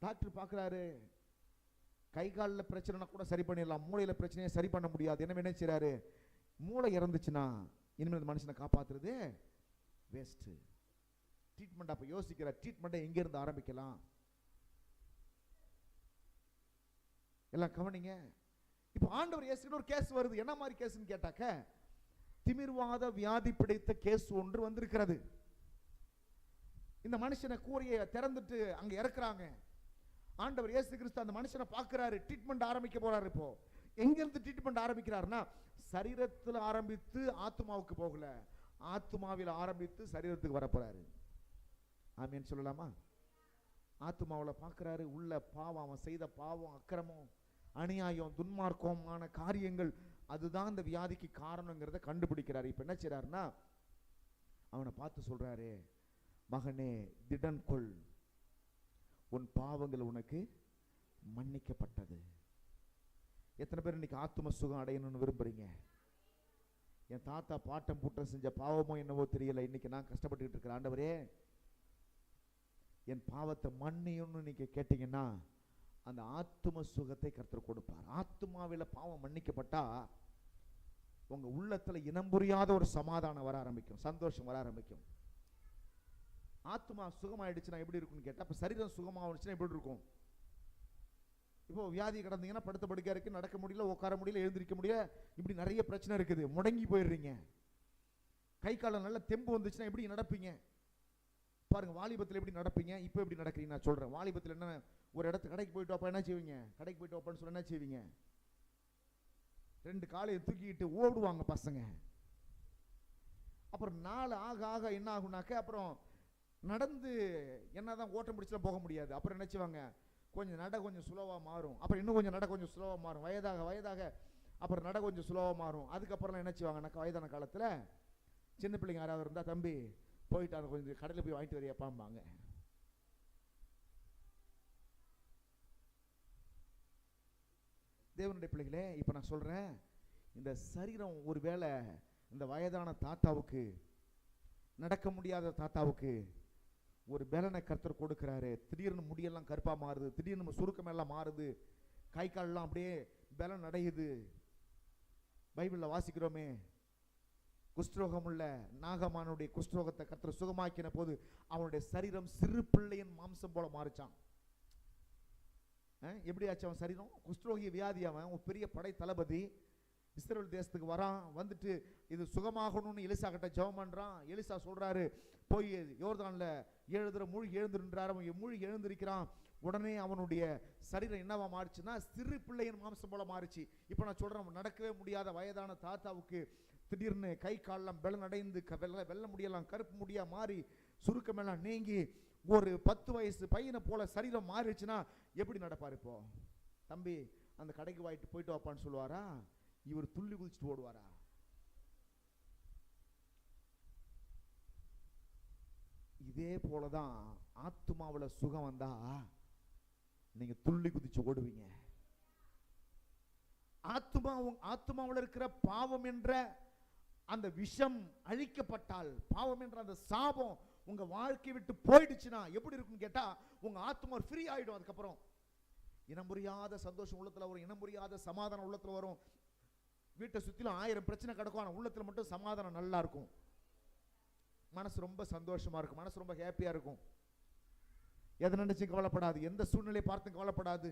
டாக்டர் பார்க்கிறாரு, கை காலில் பிரச்சனைனா கூட சரி பண்ணிடலாம், மூளையில பிரச்சனையை சரி பண்ண முடியாது. என்ன செய்யறாரு, மூளை இறந்துச்சுன்னா இனிமேல் இந்த மனுஷனை காப்பாத்துறது வேஸ்ட். ட்ரீட்மெண்ட் அப்ப யோசிக்கிற, ட்ரீட்மெண்ட்டை எங்க இருந்து ஆரம்பிக்கலாம்? எல்லாம் கவனிங்க. இப்போ ஆண்டவர் இயேசுக்கு ஒரு கேஸ் வருது. என்ன மாதிரி கேஸ்ன்னு கேட்டாக்க, திமிர்வாத வியாதி பிடித்த கேஸ் ஒன்று வந்திருக்கிறது. இந்த மனுஷனை கூரையை திறந்துட்டு அங்க இறக்குறாங்க. ஆண்டவர் இயேசு கிறிஸ்து அந்த மனுஷனை பார்க்கிறாரு, ட்ரீட்மெண்ட் ஆரம்பிக்க போறாரு. இப்போ எங்க இருந்து ட்ரீட்மெண்ட் ஆரம்பிக்கிறாருன்னா, சரீரத்தில் ஆரம்பித்து ஆத்மாவுக்கு போகல, ஆத்மாவில் ஆரம்பித்து சரீரத்துக்கு வர போறாரு. ஆமீன் சொல்லலாமா? ஆத்மாவில் பார்க்கிறாரு, உள்ள பாவம், அவன் செய்த பாவம், அக்கிரமம், அநியாயம், துன்மார்க்கமான காரியங்கள், அதுதான் இந்த வியாதிக்கு காரணங்கிறத கண்டுபிடிக்கிறாரு. இப்ப என்ன செய்றாருன்னா, அவனை பார்த்து சொல்றாரு, மகனே திடன் கொள், உன் பாவங்கள் உனக்கு மன்னிக்கப்பட்டது. எத்தனை பேர் இன்னைக்கு ஆத்தும சுகம் அடையணும்னு விரும்புறீங்க? என் தாத்தா பாட்டம் பூட்டம் செஞ்ச பாவமோ என்னவோ தெரியல, இன்னைக்கு நான் கஷ்டப்பட்டுக்கிட்டு இருக்கிற, ஆண்டவரே என் பாவத்தை மன்னியும்னு நீங்க கேட்டீங்கன்னா அந்த ஆத்தும சுகத்தை கர்த்தர் கொடுப்பார். ஆத்துமாவில பாவம் மன்னிக்கப்பட்டா உங்க உள்ளத்துல இனம் புரியாத ஒரு சமாதானம் வர ஆரம்பிக்கும், சந்தோஷம் வர ஆரம்பிக்கும். ஆத்மா சுகமாயிடுச்சுன்னா எப்படி இருக்கும்னு கேட்டா, அப்ப சரீரம் சுகமாயிடுச்சுன்னா எப்படி இருக்கும்? இப்போ வியாதி கிடந்தீங்கன்னா படுத்த படுக்கையா இருக்கு, நடக்க முடியல, உட்கார முடியல, எழுந்திருக்க முடியல, இப்படி நிறைய பிரச்சனை இருக்குது, முடங்கி போயிடுறீங்க. கை காலம் நல்ல தெம்பு வந்துச்சுன்னா எப்படி நடப்பீங்க பாருங்க. வாலிபத்தில் எப்படி நடப்பீங்க, இப்போ எப்படி நடக்கிறீங்க நான் சொல்றேன். வாலிபத்தில் என்ன, ஒரு இடத்துக்கு கடைக்கு போயிட்டு வாப்பா, என்ன செய்வீங்க? கடைக்கு போயிட்டு வாப்பான்னு சொல்ல என்ன செய்வீங்க? ரெண்டு காலையை தூக்கிட்டு ஓடுவாங்க பசங்க. அப்புறம் நாள் ஆக ஆக என்ன ஆகுனாக்க, அப்புறம் நடந்து என்னதான் ஓட்டம் பிடிச்சலாம் போக முடியாது. அப்புறம் என்ன செய்வாங்க, கொஞ்சம் நட கொஞ்சம் சுலவா மாறும், அப்புறம் இன்னும் கொஞ்சம் நட கொஞ்சம் சுலவா மாறும், வயதாக வயதாக அப்புறம் நட கொஞ்சம் சுலவா மாறும். அதுக்கப்புறம் என்ன செய்வாங்கன்னாக்கா, வயதான காலத்தில் சின்ன பிள்ளைங்க யாராவது இருந்தால், தம்பி போயிட்டு அதை கொஞ்சம் கடையில் போய் வாங்கிட்டு வரையா பாம்பாங்க. தேவனுடைய பிள்ளைகளே, இப்போ நான் சொல்றேன், இந்த சரீரம் ஒருவேளை இந்த வயதான தாத்தாவுக்கு, நடக்க முடியாத தாத்தாவுக்கு ஒரு பலனை கர்த்தர் கொடுக்கிறாரு. திடீர்னு முடியெல்லாம் கருப்பா மாறுது, திடீர்னு சுருக்கம் எல்லாம் மாறுது, கை கால்லாம் அப்படியே பலன் அடையுது. பைபிள்ல வாசிக்கிறோமே, குஷ்டரோகம் உள்ள நாகமானுடைய குஷ்டரோகத்தை கர்த்தர் சுகமாக்கின போது அவனுடைய சரீரம் சிறு பிள்ளையின் மாம்சம் போல மாறிச்சான். எப்படி ஆச்சு அவன் சரீரம்? குஷ்டரோகி வியாதி, அவன் ஒரு பெரிய படை தளபதி, இஸ்ரவேல் தேசத்துக்கு வரான். வந்துட்டு இது சுகமாகணும்னு எலிசா கிட்ட ஜெபம் பண்றான். எலிசா சொல்றாரு, போய் யோர்தான்ல 7 தடவை மூழ்கி எழுந்திருன்றார். அவன் மூழ்கி எழுந்திருக்கிறான். உடனே அவனுடைய சரீரம் என்னவா மாறிச்சுன்னா சிறு பிள்ளையின் மாம்சம் போல மாறிச்சு. இப்போ நான் சொல்றேன், நடக்கவே முடியாத வயதான தாத்தாவுக்கு திடீர்னு கை காலெல்லாம் பெலம் அடைந்து வெள்ள முடியலாம் கருப்பு முடியா மாறி சுருக்கமெல்லாம் நீங்கி ஒரு 10 வயசு பையனை போல சரீரம் மாறிடுச்சுன்னா எப்படி நடப்பார்? இப்போ தம்பி அந்த கடைக்கு வாயிட்டு போயிட்டு வாப்பான்னு சொல்லுவாரா? இவர் துள்ளி குதிச்சுட்டு ஓடுவாரா? இதே போலதான் ஆத்துமாவுல சுகம் வந்தா நீங்க துள்ளி குதிச்சு ஓடுவீங்க. ஆத்துமாவுல இருக்கிற பாவம் என்ற அந்த விஷம் அழிக்கப்பட்டால், பாவம் என்ற அந்த சாபம் உங்க வாழ்க்கை விட்டு போயிடுச்சுன்னா எப்படி இருக்கும் கேட்டா, உங்க ஆத்துமா ஃப்ரீ ஆயிடும். அதுக்கப்புறம் இனம் புரியாத சந்தோஷம் உள்ளத்துல வரும், இனம் புரியாத சமாதானம் உள்ளத்துல வரும். வீட்டை சுத்திலும் 1000 பிரச்சனை கிடக்கும், ஆனா உள்ளத்துல மட்டும் சமாதானம் நல்லா இருக்கும். மனசு ரொம்ப சந்தோஷமா இருக்கும், மனசு ரொம்ப ஹாப்பியா இருக்கும். எதை நினைச்சு கவலைப்படாது, எந்த சூழ்நிலையை பார்த்து கவலைப்படாது,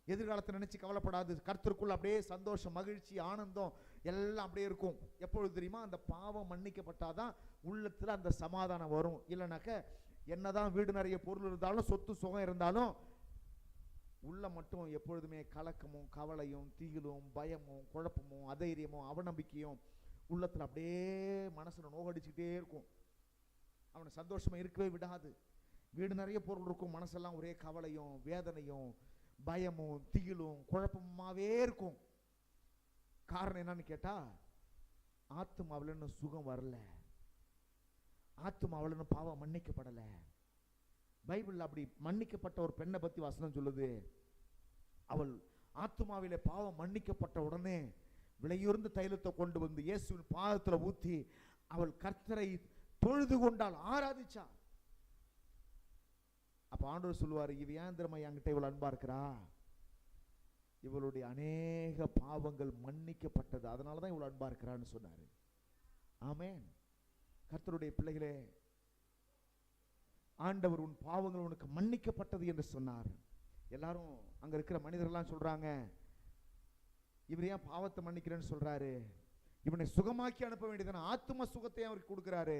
எதிர்காலத்தை நினைச்சு கவலைப்படாது. கர்த்தருக்குள்ள அப்படியே சந்தோஷம், மகிழ்ச்சி, ஆனந்தம் எல்லாம் அப்படியே இருக்கும். எப்பொழுது தெரியுமா? அந்த பாவம் மன்னிக்கப்பட்டாதான் உள்ளத்துல அந்த சமாதானம் வரும். இல்லைனாக்க என்னதான் வீடு நிறைய பொருள் இருந்தாலும் சொத்து சுகம் இருந்தாலும் உள்ள மட்டும் எப்பொழுதுமே கலக்கமும் கவலையும் திகிலும் பயமும் குழப்பமும் அதைரியமும் அவநம்பிக்கையும் உள்ளத்துல அப்படியே மனசுல நோகடிச்சுக்கிட்டே இருக்கும். அவனை சந்தோஷமா இருக்கவே விடாது. வீடு நிறைய பொருள் இருக்கும், மனசெல்லாம் ஒரே கவலையும் வேதனையும் பயமும் திகிலும் குழப்பமாவே இருக்கும். காரணம் என்னன்னு கேட்டா, ஆத்துமாவுல இன்னும் சுகம் வரல, ஆத்துமாவுல இன்னும் பாவம் மன்னிக்கப்படல. பைபிள்ல அப்படி மன்னிக்கப்பட்ட ஒரு பெண்ணை பத்தி வசனம் சொல்லுது. அவள் ஆத்துமாவிலே பாவம் மன்னிக்கப்பட்ட உடனே விலையுறந்த தைலத்தை கொண்டு வந்து இயேசுவின் பாதத்துல ஊத்தி அவள் கர்த்தரை தொழுது கொண்டாள், ஆராதிச்சா. அப்ப ஆண்டவர் சொல்லுவாரு, இவ ஏன் தெரியுமா என்கிட்ட இவள் அன்பா இருக்கிறா? இவளுடைய அநேக பாவங்கள் மன்னிக்கப்பட்டது, அதனாலதான் இவள் அன்பா இருக்கிறான்னு சொன்னாரு. ஆமென். கர்த்தருடைய பிள்ளைகளே, ஆண்டவர் உன் பாவங்கள் உனக்கு மன்னிக்கப்பட்டது என்று சொன்னார். எல்லாரும் அங்க இருக்கிற மனிதர்கள்லாம் சொல்றாங்க, இவர் ஏன் பாவத்தை மன்னிக்கிறேன்னு சொல்றாரு? இவனை சுகமாக்கி அனுப்ப வேண்டியதான, ஆத்தும சுகத்தை அவருக்கு கொடுக்கிறாரு,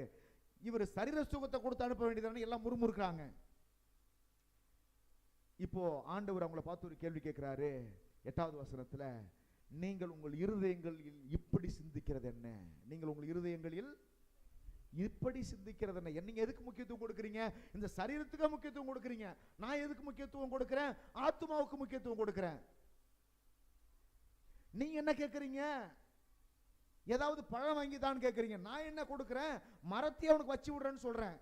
இவர் சரீர சுகத்தை கொடுத்து அனுப்ப வேண்டியதான எல்லாம் முறுமுறுக்கிறாங்க. இப்போ ஆண்டவர் அவங்களை பார்த்து ஒரு கேள்வி கேட்கிறாரு 8வது வசனத்துல, நீங்கள் உங்கள் இருதயங்களில் இப்படி சிந்திக்கிறது என்ன? நீங்கள் உங்கள் இருதயங்களில் இப்படி சிந்திக்கிறது என்ன? நீங்க எதுக்கு முக்கியத்துவம் கொடுக்குறீங்க? இந்த சரீரத்துக்கு முக்கியத்துவம் கொடுக்குறீங்க. நான் எதுக்கு முக்கியத்துவம் கொடுக்கிறேன்? ஆத்துமாவுக்கு முக்கியத்துவம் கொடுக்கிறேன். நீங்க என்ன கேட்கறீங்க? ஏதாவது பழம் வாங்கி தான் கேட்கறீங்க. நான் என்ன கொடுக்கிறேன்? மரத்தை அவனுக்கு வச்சு விடுறேன்னு சொல்றேன்.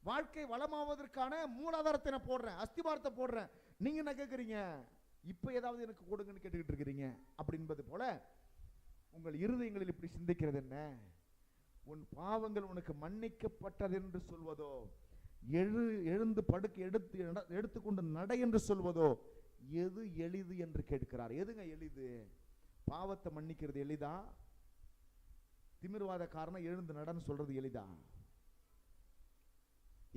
வாழ்க்கை வளமாவதற்கான மூலாதாரத்தை நான் போடுறேன், அஸ்திபாரத்தை போடுறேன். நீங்க என்ன கேட்கறீங்க? இப்ப ஏதாவது எனக்கு கொடுங்கன்னு கேட்டுக்கிட்டு இருக்கிறீங்க. அப்படி என்பது போல உங்கள் இருதயங்களில் இப்படி சிந்திக்கிறது என்ன? உன் பாவங்கள் உனக்கு மன்னிக்கப்பட்டது என்று சொல்வதோ, எழுந்து படுக்க எடுத்துக்கொண்டு நடை என்று சொல்வதோ எது எளிது என்று கேட்கிறார். எதுங்க எளிது? பாவத்தை மன்னிக்கிறது எளிதா? திமிர்வாத காரணம் எழுந்து நடன்னு சொல்றது எளிதா?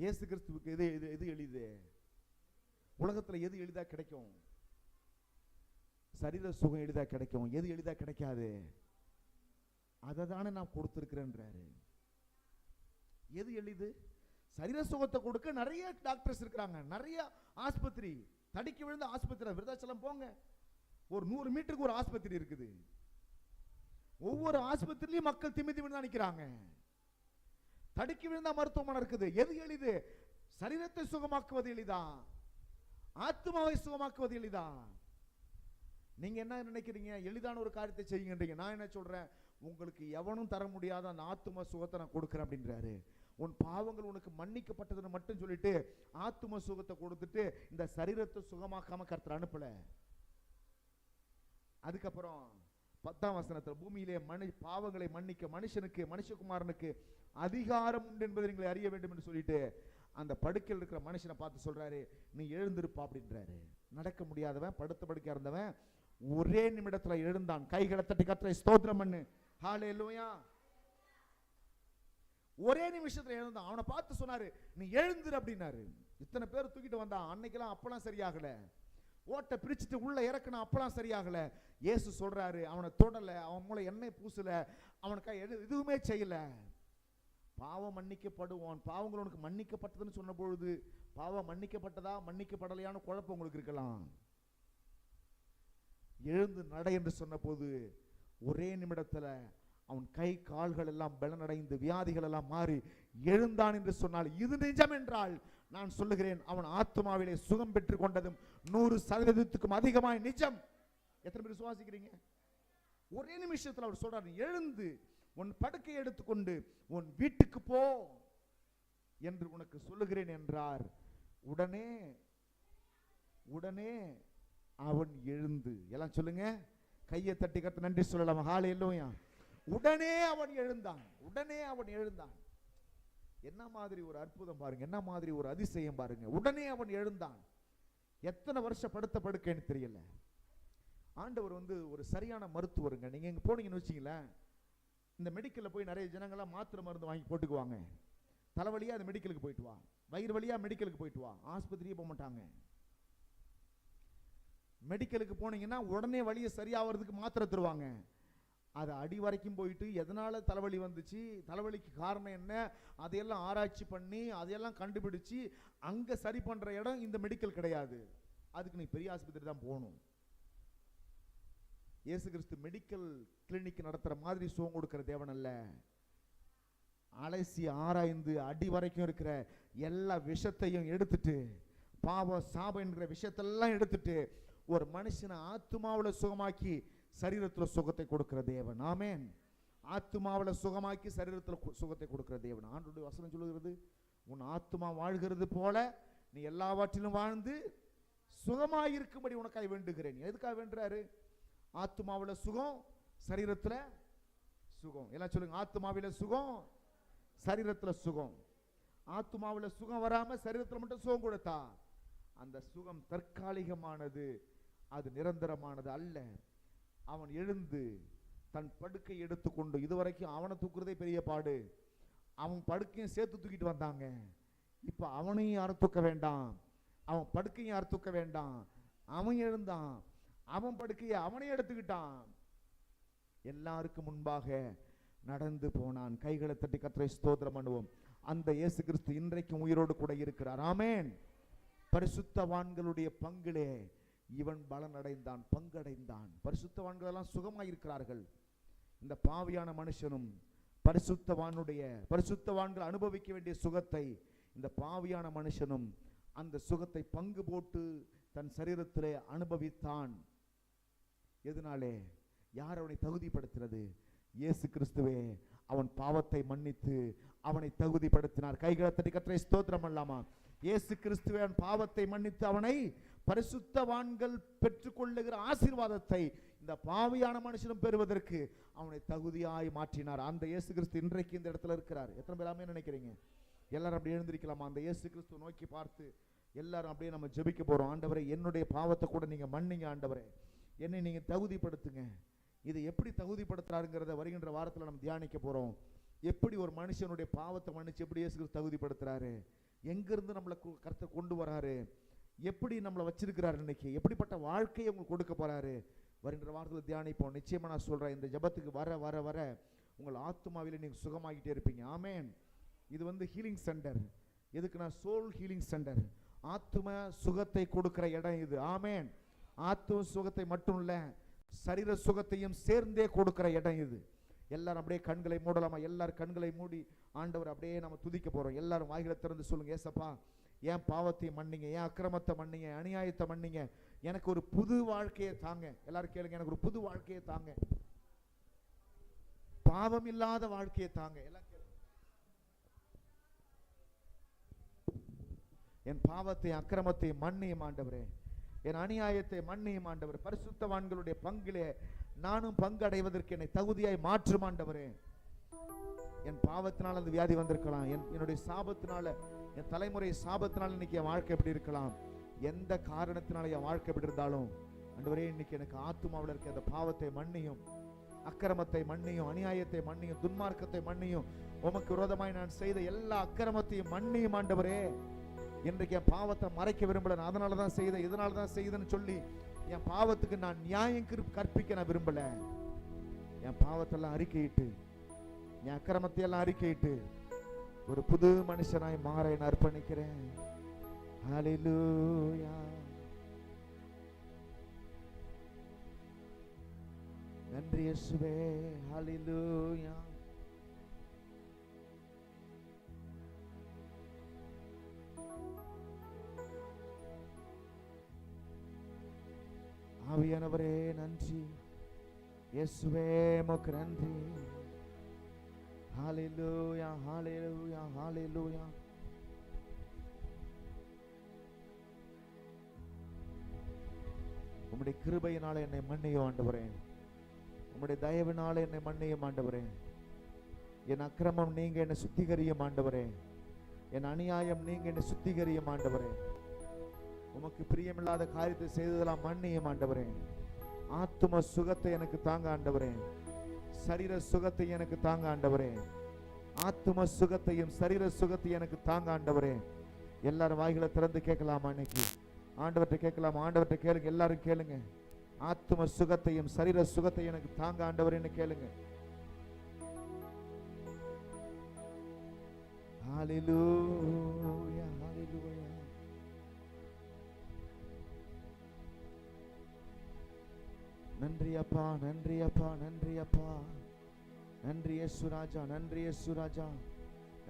இயேசு கிறிஸ்துவுக்கு எது எளிது? உலகத்துல எது எளிதா கிடைக்கும்? சரீர சுகம் எளிதா கிடைக்கும். எது எளிதா கிடைக்காது? அதை தானே நான் கொடுத்திருக்கிறேன்றாரு. எது எளிது? சரீர சுகத்தை கொடுக்க நிறைய டாக்டர்ஸ் இருக்கிறாங்க, நிறைய ஆஸ்பத்திரி, தடிக்க விழுந்த ஆஸ்பத்திரி. விருதாச்சலம் போங்க, ஒரு 100 மீட்டருக்கு ஒரு ஆஸ்பத்திரி இருக்குது. ஒவ்வொரு ஆஸ்பத்திரியிலும் மக்கள் திமி திமி தான் நிற்கிறாங்க. தடுக்கி விழுந்த மருத்துவமனை இருக்குது. எது எளிது? சரீரத்தை சுகமாக்குவது எளிதா? ஆத்மாவை சுகமாக்குவது எளிதா? நீங்க என்ன நினைக்கிறீங்க? எளிதான ஒரு காரியத்தை செய்யுங்கன்றீங்க. நான் என்ன சொல்றேன்? உங்களுக்கு எவனும் தர முடியாத அந்த ஆத்ம சுகத்தை நான் கொடுக்கிறேன் அப்படின்றாரு. உன் பாவங்கள் உனக்கு மன்னிக்கப்பட்டதுன்னு மட்டும் சொல்லிட்டு ஆத்ம சுகத்தை கொடுத்துட்டு இந்த சரீரத்தை சுகமாக்காம கர்த்தர் அனுப்பல. அதுக்கப்புறம் 10ஆம் வசனத்துல, பூமியிலே பாவங்களை மன்னிக்க மனுஷகுமாரனுக்கு அதிகாரம் உண்டு என்பதை நீங்கள் அறிய வேண்டும் என்று சொல்லிட்டு அந்த படுக்கையில் இருக்கிற மனுஷனை பார்த்து சொல்றாரு, நீ எழுந்திருப்பா அப்படின்றாரு. நடக்க முடியாதவன், படுத்த படுக்கையா இருந்தவன் ஒரே நிமிடத்துல எழுந்தான். கைகளை தட்டி கர்த்தரை ஸ்தோத்திரம் பண்ணு. ஹல்லேலூயா. ஒரே நிமிஷத்துல எழுந்தான். அவனை பார்த்து சொன்னாரு, நீ எழுந்துரு அப்படின்னாரு. இத்தனை பேர் தூக்கிட்டு வந்தான். அன்னைக்கெல்லாம் அப்பெல்லாம் சரியாகல. ஓட்டை பிரிச்சுட்டு உள்ள இறக்கணும், அப்பெல்லாம் சரியாகல. இயேசு சொல்றாரு, அவனை தொடல, அவன் மூளை எண்ணெய் பூசல, அவனுக்கு எதுவுமே செய்யல. பாவம் மன்னிக்கப்படுவான். பாவங்கள் உனக்கு மன்னிக்கப்பட்டதுன்னு சொன்ன பொழுது பாவம் மன்னிக்கப்பட்டதா மன்னிக்கப்படலையான குழப்பம் உங்களுக்கு இருக்கலாம். எழுந்து நட என்று சொன்ன போது ஒரே நிமிடத்துல அவன் கை கால்கள் எல்லாம் பலனடைந்து வியாதிகள் எல்லாம் மாறி எழுந்தான் என்று சொன்னால் இது நிஜம் என்றால் நான் சொல்லுகிறேன், அவன் ஆத்மாவிலே சுகம் பெற்றுக் கொண்டதும் 100% அதிகமாய் நிஜம். எத்தனை பேர் விசுவாசிக்கிறீங்க? ஒரே நிமிஷத்துல அவர் சொல்றாரு, எழுந்து உன் படுக்கையை எடுத்துக்கொண்டு உன் வீட்டுக்கு போ என்று உனக்கு சொல்லுகிறேன் என்றார். உடனே உடனே அவன் எழுந்து, எல்லாம் சொல்லுங்க, கையை தட்டி கர்த்தருக்கு நன்றி சொல்லலாம். ஹல்லேலூயா. உடனே அவன் எழுந்தான். உடனே அவன் எழுந்தான். என்ன மாதிரி ஒரு அற்புதம் பாருங்க, என்ன மாதிரி ஒரு அதிசயம் பாருங்க. உடனே அவன் எழுந்தான். எத்தனை வருஷம் படுத்த படுக்கைன்னு தெரியல. ஆண்டவர் ஒரு சரியான மருத்துவருங்க. நீங்க இங்க போனீங்கன்னு வச்சீங்களேன், இந்த மெடிக்கல்ல போய் நிறைய ஜனங்கள்லாம் மாத்திரை மருந்து வாங்கி போட்டுக்குவாங்க. தலைவலியா அந்த மெடிக்கலுக்கு போயிட்டு வா, வயிறு வலியா மெடிக்கலுக்கு போயிட்டு வா, ஆஸ்பத்திரியே போக மாட்டாங்க. மெடிக்கலுக்கு போனீங்கன்னா உடனே வலியை சரியாகிறதுக்கு மாத்திரை தருவாங்க. அது அடி வரைக்கும் போயிட்டு எதனால தலைவலி வந்துச்சு, தலைவலிக்கு காரணம் என்ன, அதையெல்லாம் ஆராய்ச்சி பண்ணி அதையெல்லாம் கண்டுபிடிச்சு அங்க சரி பண்ற இடம் இந்த மெடிக்கல் கிடையாது. அதுக்கு நீ பெரிய ஆஸ்பத்திரி தான் போகணும். இயேசு கிறிஸ்து மெடிக்கல் கிளினிக் நடத்துற மாதிரி சுகம் கொடுக்கிற தேவன் அல்ல. அலசி ஆராய்ந்து அடி வரைக்கும் இருக்கிற எல்லா விஷத்தையும் எடுத்துட்டு, பாவ சாபம் என்கிற விஷயத்தெல்லாம் எடுத்துட்டு ஒரு மனுஷனை ஆத்துமாவில் சுகமாக்கி சரீரத்தில் சுகத்தை கொடுக்கிற தேவன். ஆமென். ஆத்துமாவில் சுகமாக்கி சரீரத்தில் சுகத்தை கொடுக்கிற தேவன். ஆண்டவருடைய வசனம் சொல்லுகிறது, உன் ஆத்துமா வாழ்கிறது போல நீ எல்லாவற்றிலும் வாழ்ந்து சுகமாயிருக்கும்படி உனக்காக வேண்டுகிறேன். எதுக்காக வேண்டுறாரு? ஆத்துமாவில் சுகம், சரீரத்தில் சுகம். எல்லாம் சொல்லுங்க, ஆத்துமாவில் சுகம், சரீரத்தில் சுகம். ஆத்துமாவில் சுகம் வராம சரீரத்தில் மட்டும் சுகம் கொடுத்தா அந்த சுகம் தற்காலிகமானது, அது நிரந்தரமானது அல்ல. அவன் எழுந்து தன் படுக்கை எடுத்துக்கொண்டு, இதுவரைக்கும் அவனை தூக்குறதே பெரிய பாடு, அவன் படுக்கையும் சேர்த்து தூக்கிட்டு வந்தாங்க. இப்ப அவனையும் யாரும் தூக்க வேண்டாம், அவன் படுக்கையும் யாரும் தூக்க வேண்டாம். அவன் எழுந்தான், அவன் படுக்கையை அவனே எடுத்துக்கிட்டான், எல்லாருக்கும் முன்பாக நடந்து போனான். கைகளை தட்டி கர்த்தரை ஸ்தோத்திரம் பண்ணுவோம். அந்த இயேசு கிறிஸ்து இன்றைக்கும் உயிரோடு கூட இருக்கிறார். ஆமென். பரிசுத்தவான்களுடைய பங்கிலே இவன் பலனடைந்தான், பங்கடைந்தான். பரிசுத்தவான்கள் எல்லாம் சுகமாயிருக்கிறார்கள். இந்த பாவியான மனுஷனும் பரிசுத்தவான்கள் அனுபவிக்க வேண்டிய சுகத்தை இந்த பாவியான மனுஷனும் அந்த சுகத்தை பங்கு போட்டு தன் சரீரத்திலே அனுபவித்தான். எதனாலே? யார் அவனை தகுதிப்படுத்துறது? இயேசு கிறிஸ்துவே அவன் பாவத்தை மன்னித்து அவனை தகுதிப்படுத்தினார். கைகளை தட்டி கர்த்தரை ஸ்தோத்திரம் பண்ணலாமா? இயேசு கிறிஸ்துவே அவன் பாவத்தை மன்னித்து அவனை பரிசுத்தவான்கள் பெற்றுக்கொள்ளுகிற ஆசீர்வாதத்தை இந்த பாவியான மனுஷனும் பெறுவதற்கு அவனை தகுதியாய் மாற்றினார். அந்த இயேசு கிறிஸ்து இன்றைக்கு இந்த இடத்துல இருக்கிறார். எத்தனை பேராமே நினைக்கிறீங்க? எல்லாரும் அப்படி எழுந்திருக்கலாமா? அந்த இயேசு கிறிஸ்து நோக்கி பார்த்து எல்லாரும் அப்படியே நம்ம ஜெபிக்க போறோம். ஆண்டவரே, என்னுடைய பாவத்தை கூட நீங்க மன்னிங்க. ஆண்டவரே, என்னை நீங்க தகுதிப்படுத்துங்க. இதை எப்படி தகுதிப்படுத்துறாருங்கிறத வருகின்ற வாரத்தில் நம்ம தியானிக்க போறோம். எப்படி ஒரு மனுஷனுடைய பாவத்தை மன்னிச்சு எப்படி இயேசு கிறிஸ்து தகுதிப்படுத்துறாரு, எங்கிருந்து நம்மளை கர்த்தர் கொண்டு வராரு, எப்படி நம்மளை வச்சிருக்கிறாரு, இன்னைக்கு எப்படிப்பட்ட வாழ்க்கையை உங்களுக்கு கொடுக்க போறாரு, வருகின்ற வாரத்தில் தியானிப்போம். நிச்சயமா நான் சொல்றேன், இந்த ஜெபத்துக்கு வர வர வர உங்கள் ஆத்துமாவிலே நீங்க சுகமாகிட்டே இருப்பீங்க. ஆமென். இது ஹீலிங் சென்டர். எதுக்குன்னா சோல் ஹீலிங் சென்டர், ஆத்தும சுகத்தை கொடுக்கிற இடம் இது. ஆமென். ஆத்தும சுகத்தை மட்டும் இல்ல, சரீர சுகத்தையும் சேர்ந்தே கொடுக்கிற இடம் இது. எல்லாரும் அப்படியே கண்களை மூடலாமா? எல்லாரும் கண்களை மூடி ஆண்டவர் அப்படியே நம்ம துதிக்க போறோம். எல்லாரும் வாய்களை திறந்து சொல்லுங்க, ஏசப்பா என் பாவத்தை மன்னிங்க, என் அக்கிரமத்தை மன்னிங்க, அநியாயத்தை மன்னிங்க, எனக்கு ஒரு புது வாழ்க்கையை தாங்க. எல்லாரும் கேளுங்க, எனக்கு ஒரு புது வாழ்க்கையை தாங்க, பாவம் இல்லாத வாழ்க்கையை தாங்க. எல்லாம் கேளுங்க. என் பாவத்தை அக்கிரமத்தை மன்னியும் ஆண்டவரே, என் அநியாயத்தை மன்னியும் ஆண்டவரே, பரிசுத்தவான்களுடைய பங்கிலே நானும் பங்கடைவதற்கு என்னை தகுதியாய் மாற்றும் ஆண்டவரே. என் பாவத்தினால் அந்த வியாதி வந்திருக்கலாம், என்னுடைய சாபத்தினால, என் தலைமுறை சாபத்தினால் இன்னைக்கு என் வாழ்க்கை எப்படி இருக்கலாம், எந்த காரணத்தினால என் வாழ்க்கை எப்படி இருந்தாலும் ஆண்டவரே, இன்னைக்கு எனக்கு ஆத்துமாவில் இருக்க அந்த பாவத்தை மன்னியும், அக்கிரமத்தை மன்னியும், அநியாயத்தை மன்னியும், துன்மார்க்கத்தை மன்னியும், உமக்கு விரோதமாய் நான் செய்த எல்லா அக்கிரமத்தையும் மன்னியும் ஆண்டவரே. இன்றைக்கு என் பாவத்தை மறைக்க விரும்பல, அதனாலதான் செய்த, இதனாலதான் செய்தன்னு சொல்லி என் பாவத்துக்கு நான் நியாயம் கற்பிக்க நான் விரும்பல. என் பாவத்தெல்லாம் அறிக்கையிட்டு, என் அக்கிரமத்தை எல்லாம் அறிக்கையிட்டு ஒரு புது மனுஷனாய் மாற நான் அர்ப்பணிக்கிறேன். ஹல்லேலூயா. நன்றி இயேசுவே. ஹல்லேலூயா. ஆவியானவரே நன்றி. இயேசுவே உமக்கு நன்றி. ஹல்லேலூயா, ஹல்லேலூயா, ஹல்லேலூயா. உம்முடைய கிருபையினால என்னை மன்னியும் ஆண்டவரே, உம்முடைய தயவினால என்னை மன்னியும் ஆண்டவரே. என் அக்கிரமம் நீங்க என்னை சுத்திகரியும் ஆண்டவரே, என் அநியாயம் நீங்க என்னை சுத்திகரியும் ஆண்டவரே. உமக்கு பிரியமில்லாத காரியத்தை செய்ததெல்லாம் மன்னியும் ஆண்டவரே. ஆத்தும சுகத்தை எனக்கு தாங்க ஆண்டவரே, சரீர சுகத்தை எனக்கு தாங்க ஆண்டவரே. ஆத்தும சுகத்தையும் சரீர சுகத்தையும் எனக்கு தாங்க ஆண்டவரே. எல்லாரும் வாய்களை திறந்து கேட்கலாமா? இன்னைக்கு ஆண்டவர்கிட்ட கேட்கலாமா? ஆண்டவர்கிட்ட கேளுங்க, எல்லாரும் கேளுங்க. ஆத்தும சுகத்தையும் சரீர சுகத்தையும் எனக்கு தாங்க ஆண்டவரேன்னு கேளுங்க. ஹல்லேலூயா, ஹல்லேலூயா. நன்றி அப்பா, நன்றி அப்பா, நன்றி அப்பா. நன்றி இயேசு ராஜா, நன்றி இயேசு ராஜா,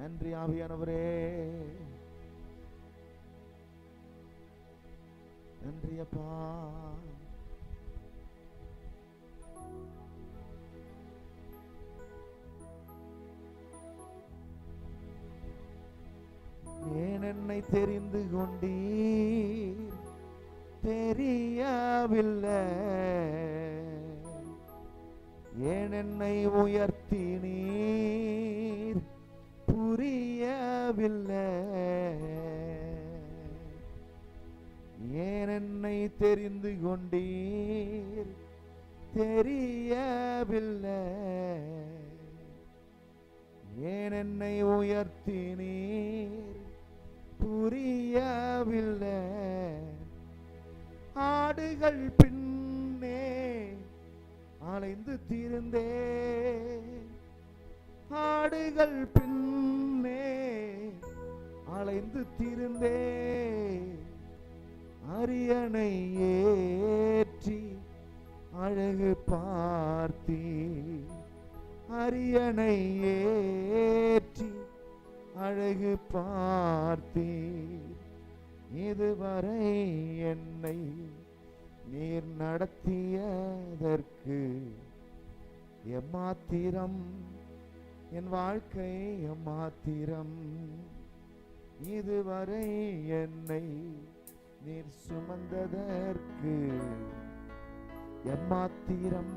நன்றி ஆவியானவரே, நன்றி அப்பா. ஏன் என்னை தெரிந்து கொண்டீர் தெரியவில்லை, ஏன் என்னை உயர்த்தினீர் புரியவில்லை, ஏன் என்னை தெரிந்து கொண்டீர் தெரியவில்லை, ஏன் என்னை உயர்த்தினீர் புரியவில்லை. ஆடுகள் பின்னே அலைந்து திரிந்தேன், ஆடுகள் பின்னே அலைந்து திரிந்தேன், அரியணை ஏற்றி அழகு பார்த்தீ, அரியணை ஏற்றி அழகு பார்த்தீ, இதுவரை என்னை நீர் நடத்தியதற்கு எம்மாத்திரம், என் வாழ்க்கை எம்மாத்திரம், இதுவரை என்னை நீர் சுமந்ததற்கு எம்மாத்திரம்,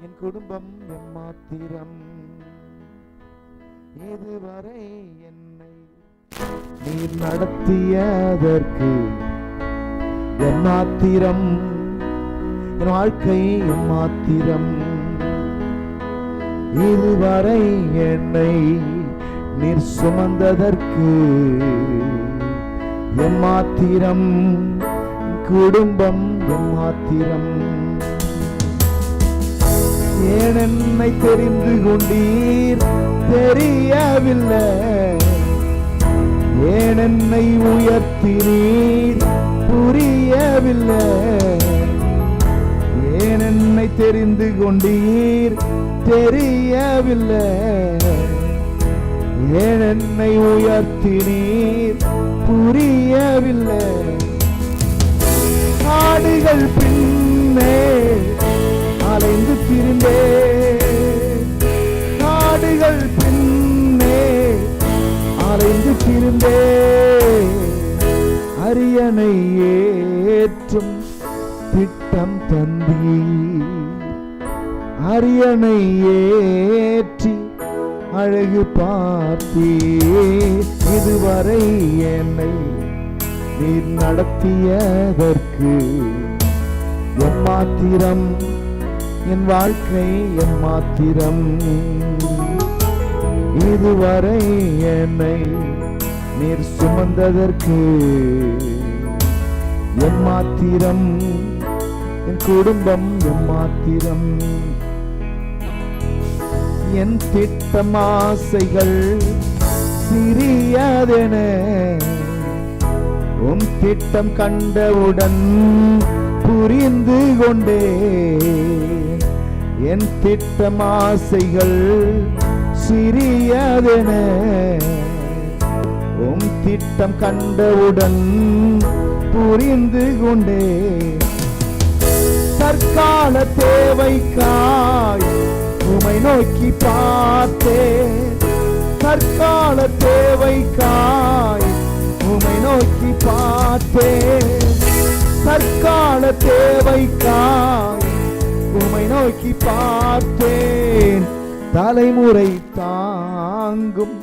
என் குடும்பம் எம்மாத்திரம், இதுவரை என்னை நீர் நடத்தியதற்கு எம்மாத்திரம், என் வாழ்க்கை எம்மாத்திரம், இதுவரை என்னை நீர் சுமந்ததற்கு எம்மாத்திரம், குடும்பம் எம்மாத்திரம். ஏன் என்னை தெரிந்து கொண்டீர் தெரியவில்லை, ஏன் என்னை உயர்த்தினீர் புரியவில்லை, ஏன் என்னை தெரிந்து கொண்டீர் தெரியவில்லை, ஏன் என்னை உயர்த்தினீர் புரியவில்லை. ஆடுகள் பின்னே அலைந்து திரிந்தேன், ஆடுகள் பின்னே அலைந்து திரிந்தேன், அரியணை ஏற்றும் திட்டம் தந்தீ, அரியணை ஏற்றி அழகு பார்த்தீ, இதுவரை என்னை நீர் நடத்தியதற்கு எம்மாத்திரம் என் வாழ்க்கை எம்மாத்திரம், இதுவரை என்னை நீர் சுமந்ததற்கு எம்மாத்திரம், என் குடும்பம் எம்மாத்திரம். என் திட்டம் ஆசைகள் சிறியதென உம் திட்டம் கண்டவுடன் புரிந்து கொண்டே. என் திட்டம் ஆசைகள் சிறியதென உம் திட்டம் கண்டவுடன் புரிந்து கொண்டே. தற்கால தேவைக்காய் உம்மை நோக்கி பார்த்தேன், தற்கால தேவைக்காய் உம்மை நோக்கி பார்த்தேன், தற்கால தேவைக்காய் உம்மை நோக்கி பார்த்தேன். தலைமுறை தாங்கும்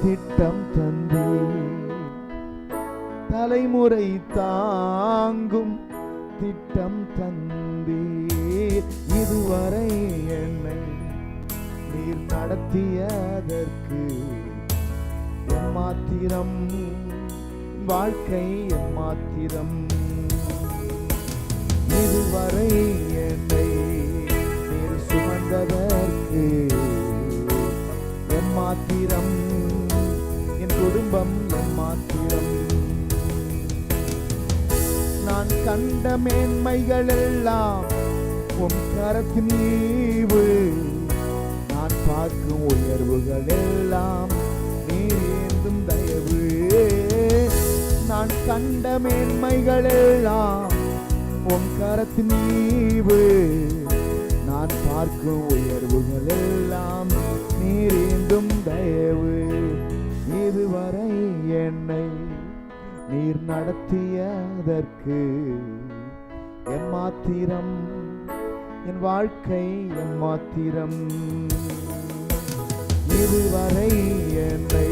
திட்டம் தந்தேன், தலைமுறை தாங்கும் திட்டம் தந்தீர். இதுவரை என்னை நீர் நடத்தியதற்கு எம்மாத்திரம், வாழ்க்கை எம்மாத்திரம். இதுவரை என்னை நீர் சுமந்ததற்கு எம்மாத்திரம், என் குடும்பம் எம்மாத்திரம். நான் கண்ட மேன்மைகள் எல்லாம் உம் கரத்தின் ஈவு, நான் பார்க்கும் உயர்வுகள் எல்லாம் நீர் ஏந்தும் தயவு. நான் கண்ட மேன்மைகள் எல்லாம் உம் கரத்தின் ஈவு, நான் பார்க்கும் உயர்வுகள் எல்லாம் நீர் ஏந்தும் தயவு. இதுவரை என்னை நீர் நடத்தியதற்கு எம்மாத்திரம், என் வாழ்க்கை எம்மாத்திரம். இதுவரை என்னை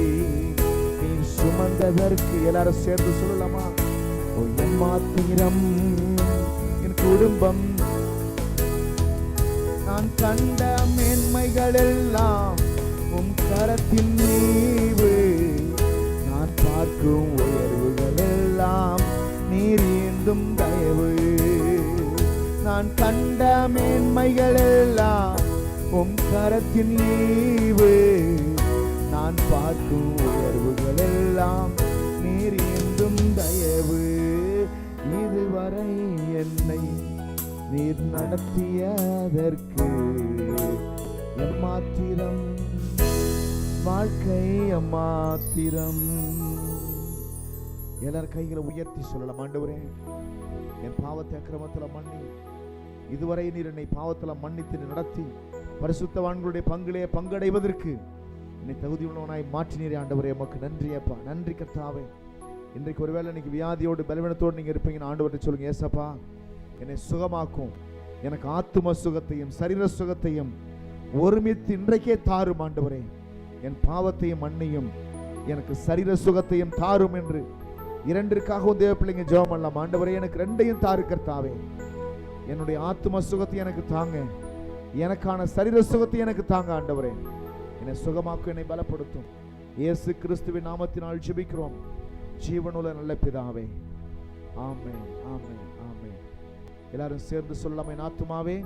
நீர் சுமந்ததற்கு, எல்லாரும் சேர்ந்து சொல்லலாமா? ஓ எம்மாத்திரம், என் குடும்பம். நான் கண்ட மேன்மைகள் எல்லாம் உம் கரத்தின் ஈவு, நான் பார்க்கும் உயர்வுகள் எல்லாம் நீர் ஏந்தும் தயவு. நான் கண்ட மேன்மைகள் எல்லாம் உம் கரத்தின் ஈவு, நான் பார்க்கும் உயர்வுகள் எல்லாம் நீர் ஏந்தும் தயவு. இதுவரை என்னை நீர் நடத்தியதற்கு எம்மாத்திரம், வாழ்க்கை எம்மாத்திரம். எல்லாரும் கைகளை உயர்த்தி சொல்லலாம், ஆண்டவரே என் பாவத்தை அக்கிரமத்துல மன்னி, இதுவரை நீர் என்னை பாவத்துல மன்னித்து நடத்தி பரிசுத்தவான்களுடைய பங்கிலே பங்கடைவதற்கு என்னை தகுதியுள்ளவனாய் மாற்றினீரே. ஆண்டவரே உமக்கு நன்றி அப்பா, நன்றி கர்த்தாவே. இன்றைக்கு ஒருவேளை இன்னைக்கு வியாதியோடு பலவீனத்தோடு நீங்க இருப்பீங்கன்னு ஆண்டவர்கிட்ட சொல்லுங்க, ஏசப்பா என்னை சுகமாக்கும், எனக்கு ஆத்தும சுகத்தையும் சரீர சுகத்தையும் ஒருமித்து இன்றைக்கே தாரும் ஆண்டவரே. என் பாவத்தையும் மன்னியும், எனக்கு சரீர சுகத்தையும் தாரும் என்று இரண்டிற்காகவும் தேவ பிள்ளைங்க ஜெபம் பண்ணலாம். ஆண்டவரே எனக்கு ரெண்டையும் தாரு கர்த்தாவே. என்னுடைய ஆத்தும சுகத்தை எனக்கு தாங்க, எனக்கான சரீர சுகத்தை எனக்கு தாங்க ஆண்டவரே. என்னை சுகமாக்கும், என்னை பலப்படுத்தும். இயேசு கிறிஸ்துவின் நாமத்தினால் ஜெபிக்கிறோம் ஜீவனுள்ள நல்ல பிதாவே, ஆமென், ஆமென், ஆமென். எல்லாரும் சேர்ந்து சொல்லலாம், என் ஆத்துமாவே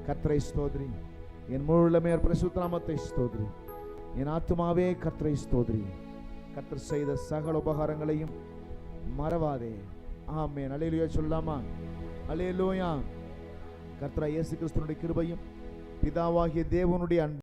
கர்த்தரை ஸ்தோத்ரி, என் முழுமே பரிசுத்த நாமத்தை ஸ்தோத்ரி. என் ஆத்துமாவே கர்த்தரை ஸ்தோத்ரி, கர்த்தர் செய்த சகல உபகாரங்களையும் மறவாதே. ஆமென். அல்லேலூயா சொல்லலாமா? அல்லேலூயா. கர்த்தர் இயேசு கிறிஸ்துவினுடைய கிருபையும் பிதாவாகிய தேவனுடைய